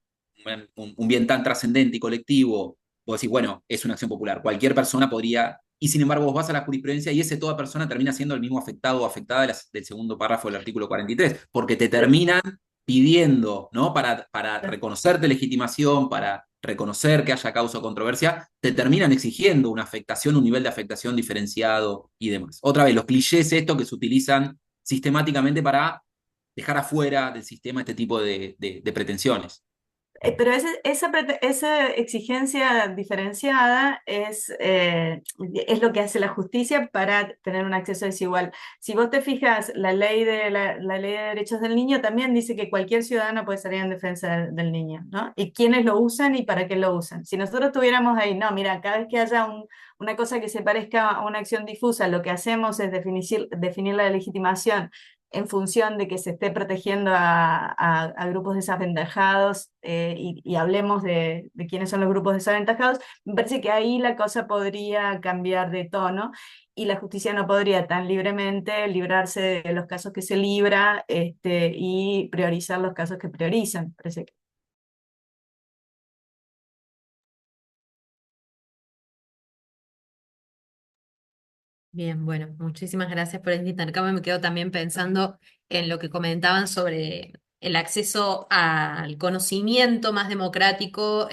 un bien tan trascendente y colectivo. Vos decís, bueno, es una acción popular, cualquier persona podría, y sin embargo vos vas a la jurisprudencia y ese toda persona termina siendo el mismo afectado o afectada del segundo párrafo del artículo 43, porque te terminan pidiendo, ¿no? Para reconocerte legitimación, para reconocer que haya causa o controversia, te terminan exigiendo una afectación, un nivel de afectación diferenciado y demás. Otra vez, los clichés estos que se utilizan sistemáticamente para dejar afuera del sistema este tipo de pretensiones. Pero esa exigencia diferenciada es lo que hace la justicia para tener un acceso desigual. Si vos te fijas, la ley de derechos del niño también dice que cualquier ciudadano puede salir en defensa del niño, ¿no? Y quiénes lo usan y para qué lo usan. Si nosotros tuviéramos ahí, no, mira, cada vez que haya una cosa que se parezca a una acción difusa, lo que hacemos es definir la legitimación en función de que se esté protegiendo a grupos desaventajados y hablemos de quiénes son los grupos desaventajados, me parece que ahí la cosa podría cambiar de tono y la justicia no podría tan libremente librarse de los casos que se libra y priorizar los casos que priorizan. Parece que... Bien, bueno, muchísimas gracias por este intercambio. Me quedo también pensando en lo que comentaban sobre el acceso al conocimiento más democrático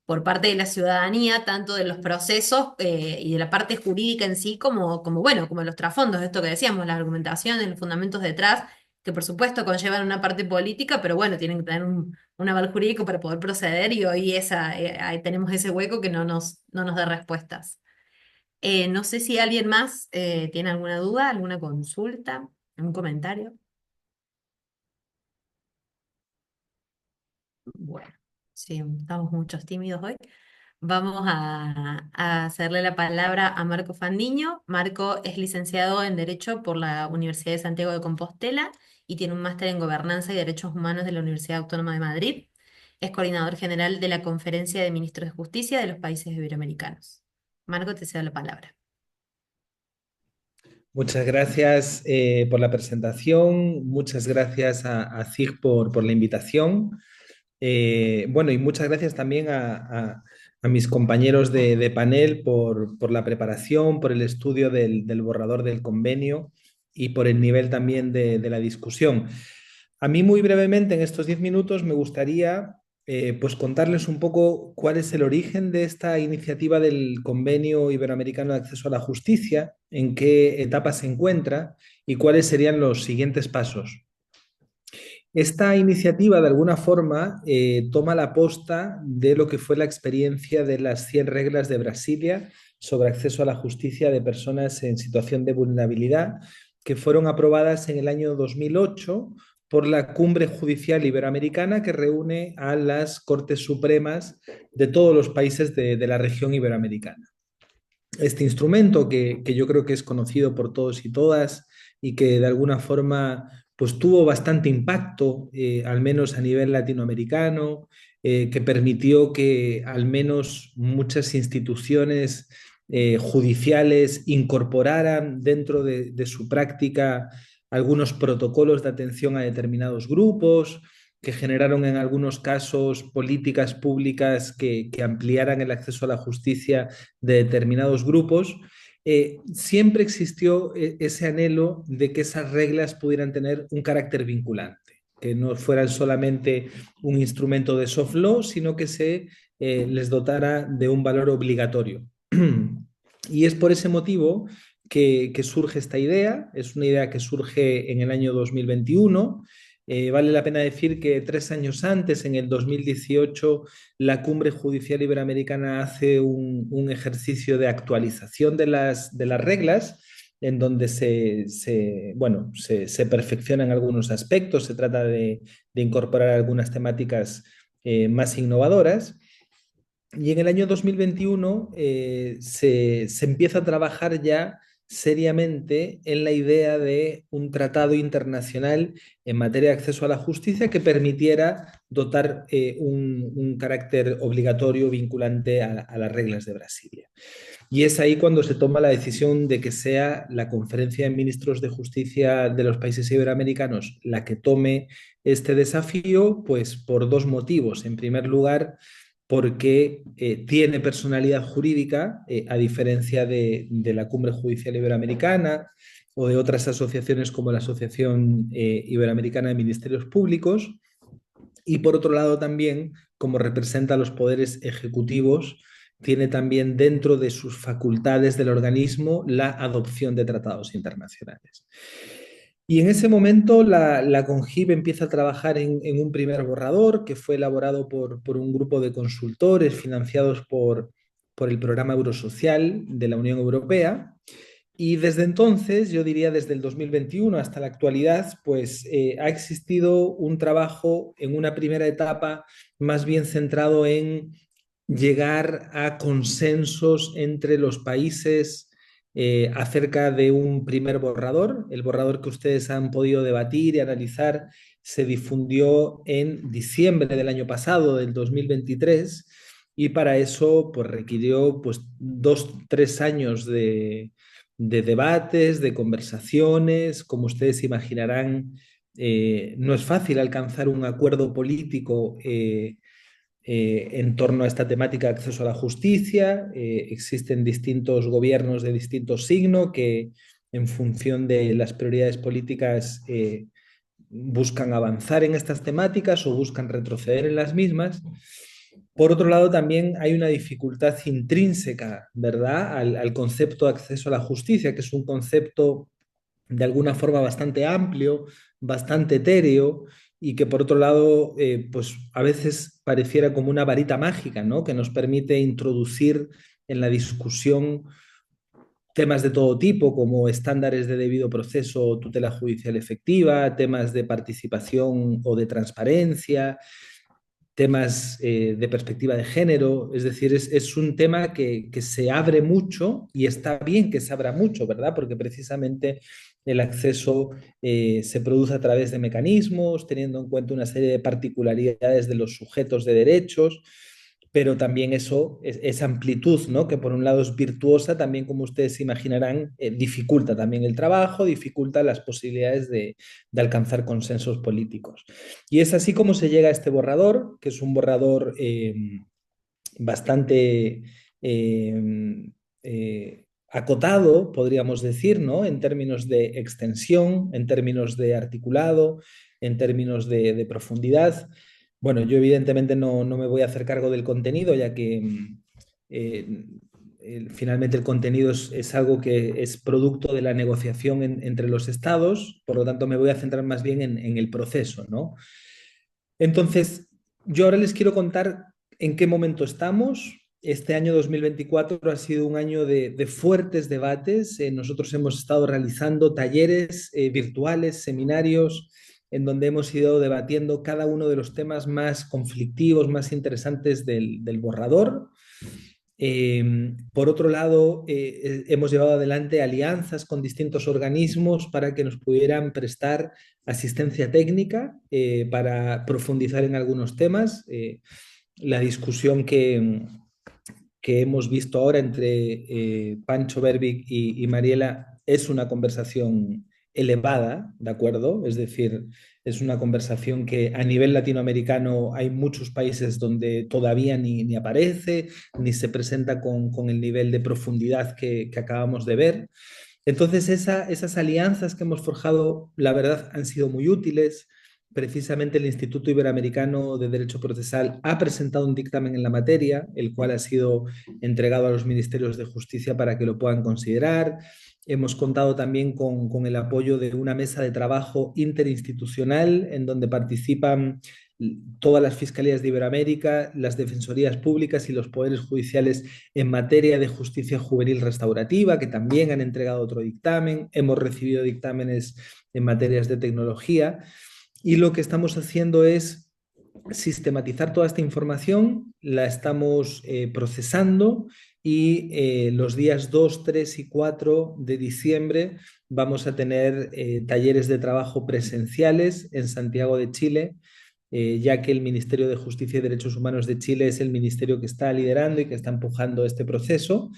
por parte de la ciudadanía, tanto de los procesos y de la parte jurídica en sí, bueno, como los trasfondos, esto que decíamos, la argumentación, los fundamentos detrás, que por supuesto conllevan una parte política, pero bueno, tienen que tener un aval jurídico para poder proceder y hoy ahí tenemos ese hueco que no nos da respuestas. No sé si alguien más tiene alguna duda, alguna consulta, algún comentario. Bueno, sí, estamos muchos tímidos hoy. Vamos a hacerle la palabra a Marco Fandiño. Marco es licenciado en Derecho por la Universidad de Santiago de Compostela y tiene un máster en Gobernanza y Derechos Humanos de la Universidad Autónoma de Madrid. Es coordinador general de la Conferencia de Ministros de Justicia de los Países Iberoamericanos. Marco, te cedo la palabra. Muchas gracias por la presentación, muchas gracias a CIG por la invitación. Bueno, y muchas gracias también a mis compañeros de panel por la preparación, por el estudio del borrador del convenio y por el nivel también de la discusión. A mí muy brevemente en estos 10 minutos me gustaría pues contarles un poco cuál es el origen de esta iniciativa del Convenio Iberoamericano de Acceso a la Justicia, en qué etapa se encuentra y cuáles serían los siguientes pasos. Esta iniciativa, de alguna forma, toma la posta de lo que fue la experiencia de las 100 reglas de Brasilia sobre acceso a la justicia de personas en situación de vulnerabilidad, que fueron aprobadas en el año 2008 por la Cumbre Judicial Iberoamericana, que reúne a las Cortes Supremas de todos los países de la región iberoamericana. Este instrumento, que yo creo que es conocido por todos y todas y que de alguna forma pues tuvo bastante impacto, al menos a nivel latinoamericano, que permitió que al menos muchas instituciones judiciales incorporaran dentro de su práctica algunos protocolos de atención a determinados grupos, que generaron en algunos casos políticas públicas que ampliaran el acceso a la justicia de determinados grupos. Siempre existió ese anhelo de que esas reglas pudieran tener un carácter vinculante, que no fueran solamente un instrumento de soft law, sino que se les dotara de un valor obligatorio. Y es por ese motivo que surge esta idea. Es una idea que surge en el año 2021, Vale la pena decir que 3 años antes, en el 2018, la Cumbre Judicial Iberoamericana hace un ejercicio de actualización de las reglas, en donde se perfeccionan algunos aspectos, se trata de incorporar algunas temáticas más innovadoras. Y en el año 2021 se empieza a trabajar ya seriamente en la idea de un tratado internacional en materia de acceso a la justicia que permitiera dotar un carácter obligatorio vinculante a las reglas de Brasilia. Y es ahí cuando se toma la decisión de que sea la Conferencia de Ministros de Justicia de los países iberoamericanos la que tome este desafío, pues por dos motivos. En primer lugar, porque tiene personalidad jurídica, a diferencia de la Cumbre Judicial Iberoamericana o de otras asociaciones como la Asociación Iberoamericana de Ministerios Públicos, y por otro lado también, como representa a los poderes ejecutivos, tiene también dentro de sus facultades del organismo la adopción de tratados internacionales. Y en ese momento la CONGIB empieza a trabajar en un primer borrador que fue elaborado por un grupo de consultores financiados por el programa Eurosocial de la Unión Europea. Y desde entonces, yo diría desde el 2021 hasta la actualidad, pues ha existido un trabajo en una primera etapa más bien centrado en llegar a consensos entre los países acerca de un primer borrador. El borrador que ustedes han podido debatir y analizar se difundió en diciembre del año pasado, del 2023, y para eso pues, requirió pues, 2-3 años de debates, de conversaciones. Como ustedes imaginarán, no es fácil alcanzar un acuerdo político en torno a esta temática de acceso a la justicia. Existen distintos gobiernos de distinto signo que, en función de las prioridades políticas, buscan avanzar en estas temáticas o buscan retroceder en las mismas. Por otro lado, también hay una dificultad intrínseca, ¿verdad?, al concepto de acceso a la justicia, que es un concepto de alguna forma bastante amplio, bastante etéreo, y que por otro lado, pues a veces pareciera como una varita mágica, ¿no?, que nos permite introducir en la discusión temas de todo tipo, como estándares de debido proceso o tutela judicial efectiva, temas de participación o de transparencia, temas de perspectiva de género. Es decir, es un tema que se abre mucho, y está bien que se abra mucho, ¿verdad? Porque precisamente el acceso se produce a través de mecanismos, teniendo en cuenta una serie de particularidades de los sujetos de derechos, pero también esa amplitud, ¿no?, que por un lado es virtuosa, también, como ustedes imaginarán, dificulta también el trabajo, dificulta las posibilidades de alcanzar consensos políticos. Y es así como se llega a este borrador, que es un borrador bastante acotado, podríamos decir, ¿no?, en términos de extensión, en términos de articulado, en términos de profundidad. Bueno, yo evidentemente no me voy a hacer cargo del contenido, ya que finalmente el contenido es algo que es producto de la negociación entre los estados. Por lo tanto me voy a centrar más bien en el proceso, ¿no? Entonces, yo ahora les quiero contar en qué momento estamos. Este año 2024 ha sido un año de fuertes debates. Nosotros hemos estado realizando talleres virtuales, seminarios, en donde hemos ido debatiendo cada uno de los temas más conflictivos, más interesantes del borrador. Por otro lado, hemos llevado adelante alianzas con distintos organismos para que nos pudieran prestar asistencia técnica para profundizar en algunos temas. La discusión que hemos visto ahora entre Pancho Berbic y Mariela es una conversación elevada, ¿de acuerdo? Es decir, es una conversación que a nivel latinoamericano hay muchos países donde todavía ni aparece, ni se presenta con el nivel de profundidad que acabamos de ver. Entonces, esas alianzas que hemos forjado, la verdad, han sido muy útiles. Precisamente el Instituto Iberoamericano de Derecho Procesal ha presentado un dictamen en la materia, el cual ha sido entregado a los ministerios de justicia para que lo puedan considerar. Hemos contado también con el apoyo de una mesa de trabajo interinstitucional en donde participan todas las fiscalías de Iberoamérica, las defensorías públicas y los poderes judiciales en materia de justicia juvenil restaurativa, que también han entregado otro dictamen. Hemos recibido dictámenes en materias de tecnología y lo que estamos haciendo es sistematizar toda esta información, la estamos procesando y los días 2, 3 y 4 de diciembre vamos a tener talleres de trabajo presenciales en Santiago de Chile, ya que el Ministerio de Justicia y Derechos Humanos de Chile es el ministerio que está liderando y que está empujando este proceso.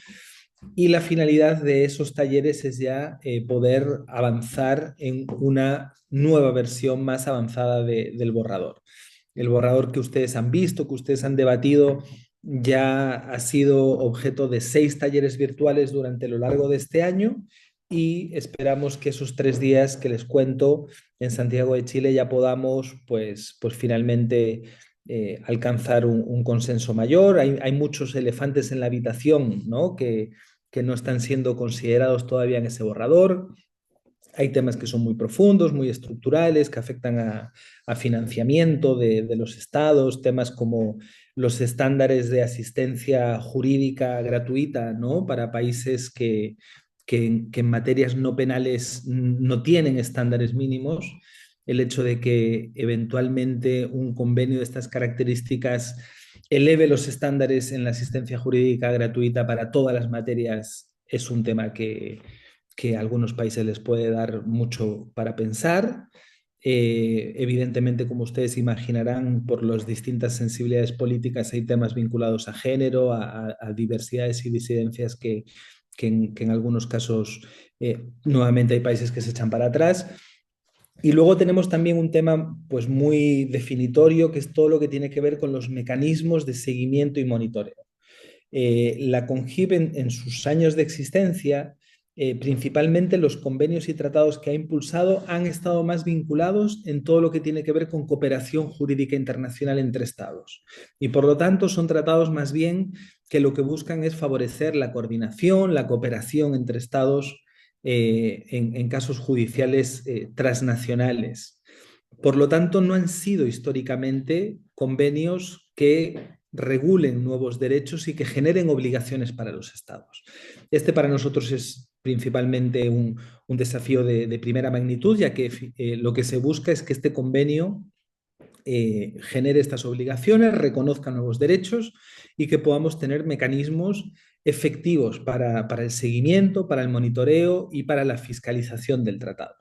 Y la finalidad de esos talleres es ya poder avanzar en una nueva versión más avanzada del borrador. El borrador que ustedes han visto, que ustedes han debatido, ya ha sido objeto de 6 talleres virtuales durante lo largo de este año y esperamos que esos 3 días que les cuento en Santiago de Chile ya podamos, pues finalmente alcanzar un consenso mayor. Hay muchos elefantes en la habitación, ¿no? Que no están siendo considerados todavía en ese borrador. Hay temas que son muy profundos, muy estructurales, que afectan a financiamiento de los estados, temas como los estándares de asistencia jurídica gratuita, ¿no? Para países que en materias no penales no tienen estándares mínimos. El hecho de que eventualmente un convenio de estas características eleve los estándares en la asistencia jurídica gratuita para todas las materias es un tema que a algunos países les puede dar mucho para pensar. Evidentemente, como ustedes imaginarán, por las distintas sensibilidades políticas hay temas vinculados a género, a diversidades y disidencias que en algunos casos nuevamente hay países que se echan para atrás. Y luego tenemos también un tema pues muy definitorio, que es todo lo que tiene que ver con los mecanismos de seguimiento y monitoreo. La CONGIP en sus años de existencia, principalmente los convenios y tratados que ha impulsado han estado más vinculados en todo lo que tiene que ver con cooperación jurídica internacional entre estados. Y por lo tanto son tratados más bien que lo que buscan es favorecer la coordinación, la cooperación entre estados en casos judiciales transnacionales. Por lo tanto, no han sido históricamente convenios que regulen nuevos derechos y que generen obligaciones para los estados. Este para nosotros es principalmente un desafío de primera magnitud, ya que lo que se busca es que este convenio genere estas obligaciones, reconozca nuevos derechos y que podamos tener mecanismos efectivos para el seguimiento, para el monitoreo y para la fiscalización del tratado.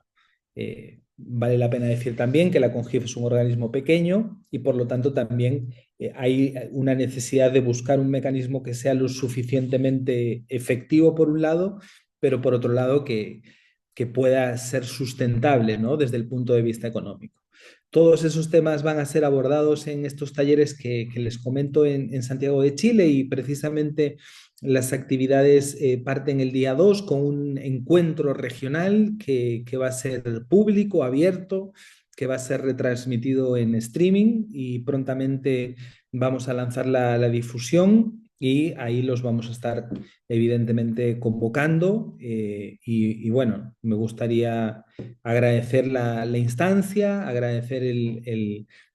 Vale la pena decir también que la CONGIF es un organismo pequeño y por lo tanto también hay una necesidad de buscar un mecanismo que sea lo suficientemente efectivo por un lado, pero por otro lado que pueda ser sustentable, ¿no? Desde el punto de vista económico. Todos esos temas van a ser abordados en estos talleres que les comento en Santiago de Chile y precisamente las actividades parten el día 2 con un encuentro regional que va a ser público, abierto, que va a ser retransmitido en streaming y prontamente vamos a lanzar la difusión y ahí los vamos a estar evidentemente convocando y bueno, me gustaría agradecer la instancia, agradecer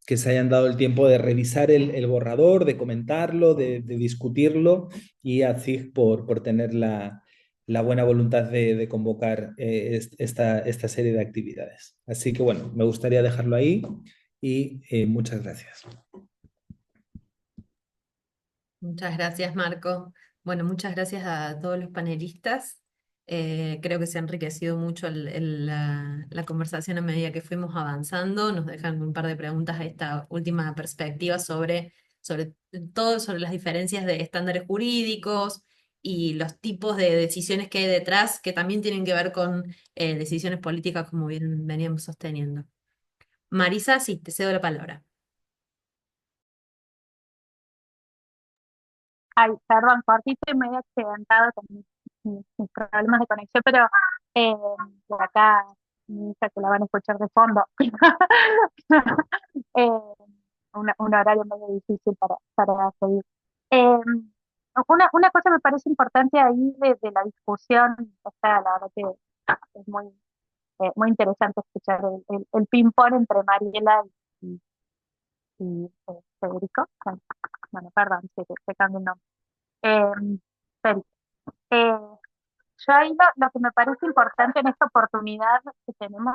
que se hayan dado el tiempo de revisar el borrador, de comentarlo, de discutirlo y a CIG por tener la buena voluntad de convocar esta serie de actividades. Así que bueno, me gustaría dejarlo ahí y muchas gracias. Muchas gracias, Marco. Bueno, muchas gracias a todos los panelistas. Creo que se ha enriquecido mucho la conversación a medida que fuimos avanzando. Nos dejan un par de preguntas a esta última perspectiva sobre todo, sobre las diferencias de estándares jurídicos y los tipos de decisiones que hay detrás, que también tienen que ver con decisiones políticas, como bien veníamos sosteniendo. Marisa, sí, te cedo la palabra. Ay, perdón, cortito y medio accidentado con mis problemas de conexión, pero por acá mi hija que la van a escuchar de fondo. eh, un horario medio difícil para seguir. Eh, una cosa me parece importante ahí de la discusión, o sea, la verdad que es muy interesante escuchar el ping-pong entre Mariela y, Federico. Bueno, perdón, se cambió el nombre. Federico. Eh, yo ahí lo que me parece importante en esta oportunidad que tenemos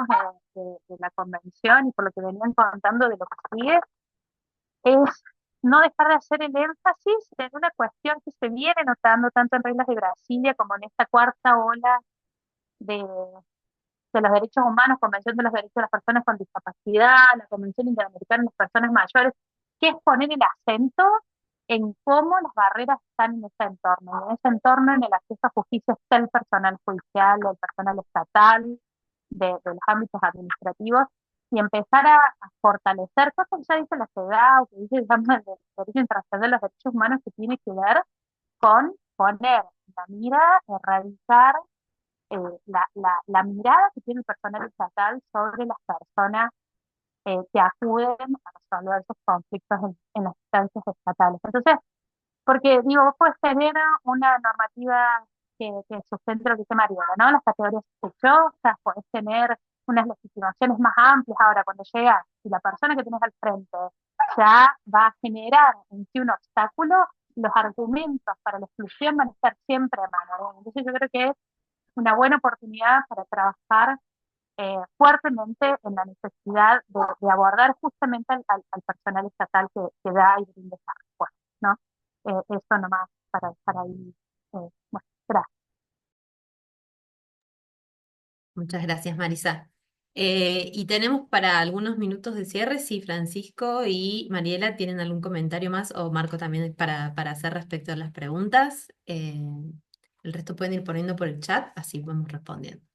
de la convención y por lo que venían contando de lo que sigue, es no dejar de hacer el énfasis en una cuestión que se viene notando tanto en Reglas de Brasilia como en esta cuarta ola de, de los derechos humanos, Convención de los Derechos de las Personas con Discapacidad, la Convención Interamericana de las Personas Mayores, que es poner el acento en cómo las barreras están en ese entorno. Y en ese entorno, en el acceso a justicia, está el personal judicial, el personal estatal, de los ámbitos administrativos, y empezar a fortalecer cosas que ya dice la CEDAW, que dice, digamos, el Derecho Internacional de los Derechos Humanos, que tiene que ver con poner la mira, erradicar la mirada que tiene el personal estatal sobre las personas que acuden a resolver esos conflictos en las instancias estatales. Entonces, porque digo, vos puedes tener una normativa que sustente lo que dice Mariela, ¿no? Las categorías sospechosas, puedes tener unas legitimaciones más amplias. Ahora, cuando llega, si la persona que tienes al frente ya va a generar en sí un obstáculo, los argumentos para la exclusión van a estar siempre a mano, ¿no? Entonces yo creo que es una buena oportunidad para trabajar fuertemente en la necesidad de abordar justamente al personal estatal que da y brinda esa respuesta, ¿no? Eso nomás para dejar ahí. Bueno, gracias. Muchas gracias, Marisa. Y tenemos para algunos minutos de cierre, si Francisco y Mariela tienen algún comentario más, o Marco también para hacer respecto a las preguntas. El resto pueden ir poniendo por el chat, así vamos respondiendo.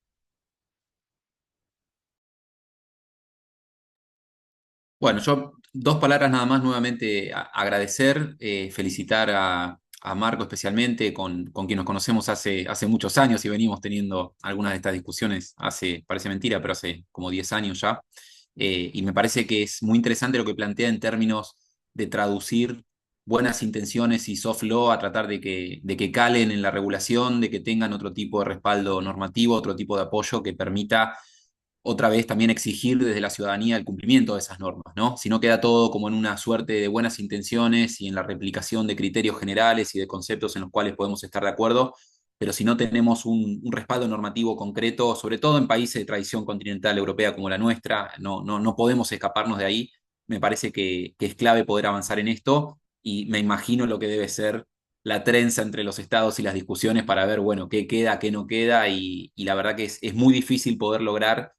Bueno, yo dos palabras nada más nuevamente agradecer, felicitar a Marco especialmente, con quien nos conocemos hace muchos años y venimos teniendo algunas de estas discusiones parece mentira, pero hace como 10 años ya. Y me parece que es muy interesante lo que plantea en términos de traducir buenas intenciones y soft law a tratar de que calen en la regulación, de que tengan otro tipo de respaldo normativo, otro tipo de apoyo que permita otra vez también exigir desde la ciudadanía el cumplimiento de esas normas, ¿no? Si no queda todo como en una suerte de buenas intenciones y en la replicación de criterios generales y de conceptos en los cuales podemos estar de acuerdo, pero si no tenemos un respaldo normativo concreto, sobre todo en países de tradición continental europea como la nuestra, no podemos escaparnos de ahí. Me parece que es clave poder avanzar en esto y me imagino lo que debe ser la trenza entre los estados y las discusiones para ver, bueno, qué queda, qué no queda, y la verdad que es muy difícil poder lograr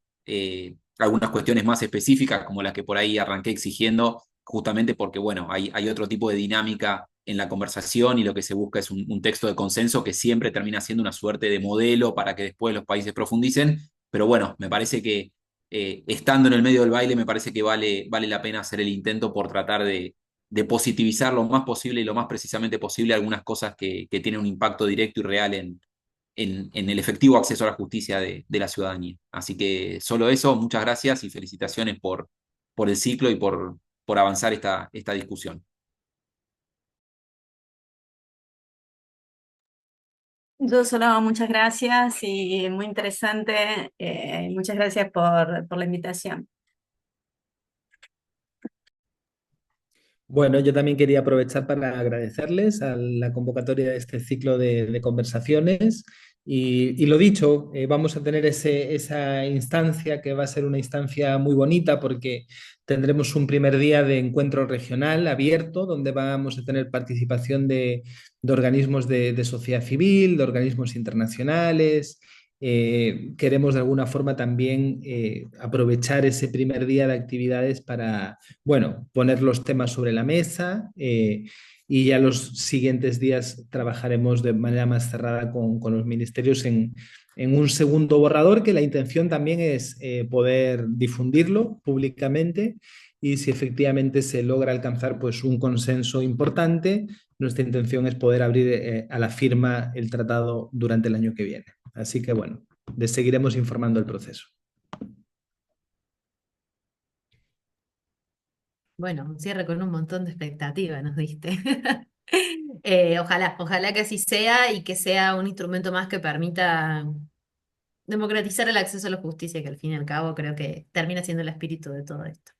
algunas cuestiones más específicas, como las que por ahí arranqué exigiendo, justamente porque, bueno, hay otro tipo de dinámica en la conversación y lo que se busca es un texto de consenso que siempre termina siendo una suerte de modelo para que después los países profundicen, pero bueno, me parece que estando en el medio del baile, me parece que vale la pena hacer el intento por tratar de positivizar lo más posible y lo más precisamente posible algunas cosas que tienen un impacto directo y real en el efectivo acceso a la justicia de la ciudadanía. Así que solo eso, muchas gracias y felicitaciones por el ciclo y por avanzar esta discusión. Yo solo muchas gracias y muy interesante. Muchas gracias por la invitación. Bueno, yo también quería aprovechar para agradecerles a la convocatoria de este ciclo de conversaciones y lo dicho, vamos a tener esa instancia que va a ser una instancia muy bonita porque tendremos un primer día de encuentro regional abierto donde vamos a tener participación de organismos de sociedad civil, de organismos internacionales. Queremos de alguna forma también aprovechar ese primer día de actividades para, bueno, poner los temas sobre la mesa y ya los siguientes días trabajaremos de manera más cerrada con los ministerios en un segundo borrador, que la intención también es poder difundirlo públicamente y si efectivamente se logra alcanzar pues, un consenso importante, nuestra intención es poder abrir a la firma el tratado durante el año que viene. Así que bueno, les seguiremos informando el proceso. Bueno, un cierre con un montón de expectativa nos diste. Ojalá que así sea y que sea un instrumento más que permita democratizar el acceso a la justicia, que al fin y al cabo creo que termina siendo el espíritu de todo esto.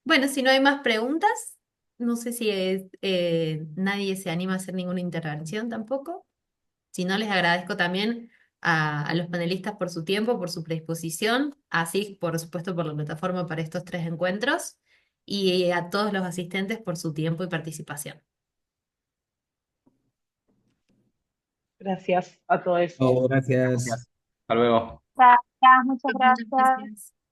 Bueno, si no hay más preguntas, no sé si nadie se anima a hacer ninguna intervención tampoco. Si no, les agradezco también a los panelistas por su tiempo, por su predisposición, así por supuesto por la plataforma para estos 3 encuentros y a todos los asistentes por su tiempo y participación. Gracias a todos. Oh, gracias. Gracias. Hasta luego. Gracias, muchas Muchas gracias. gracias.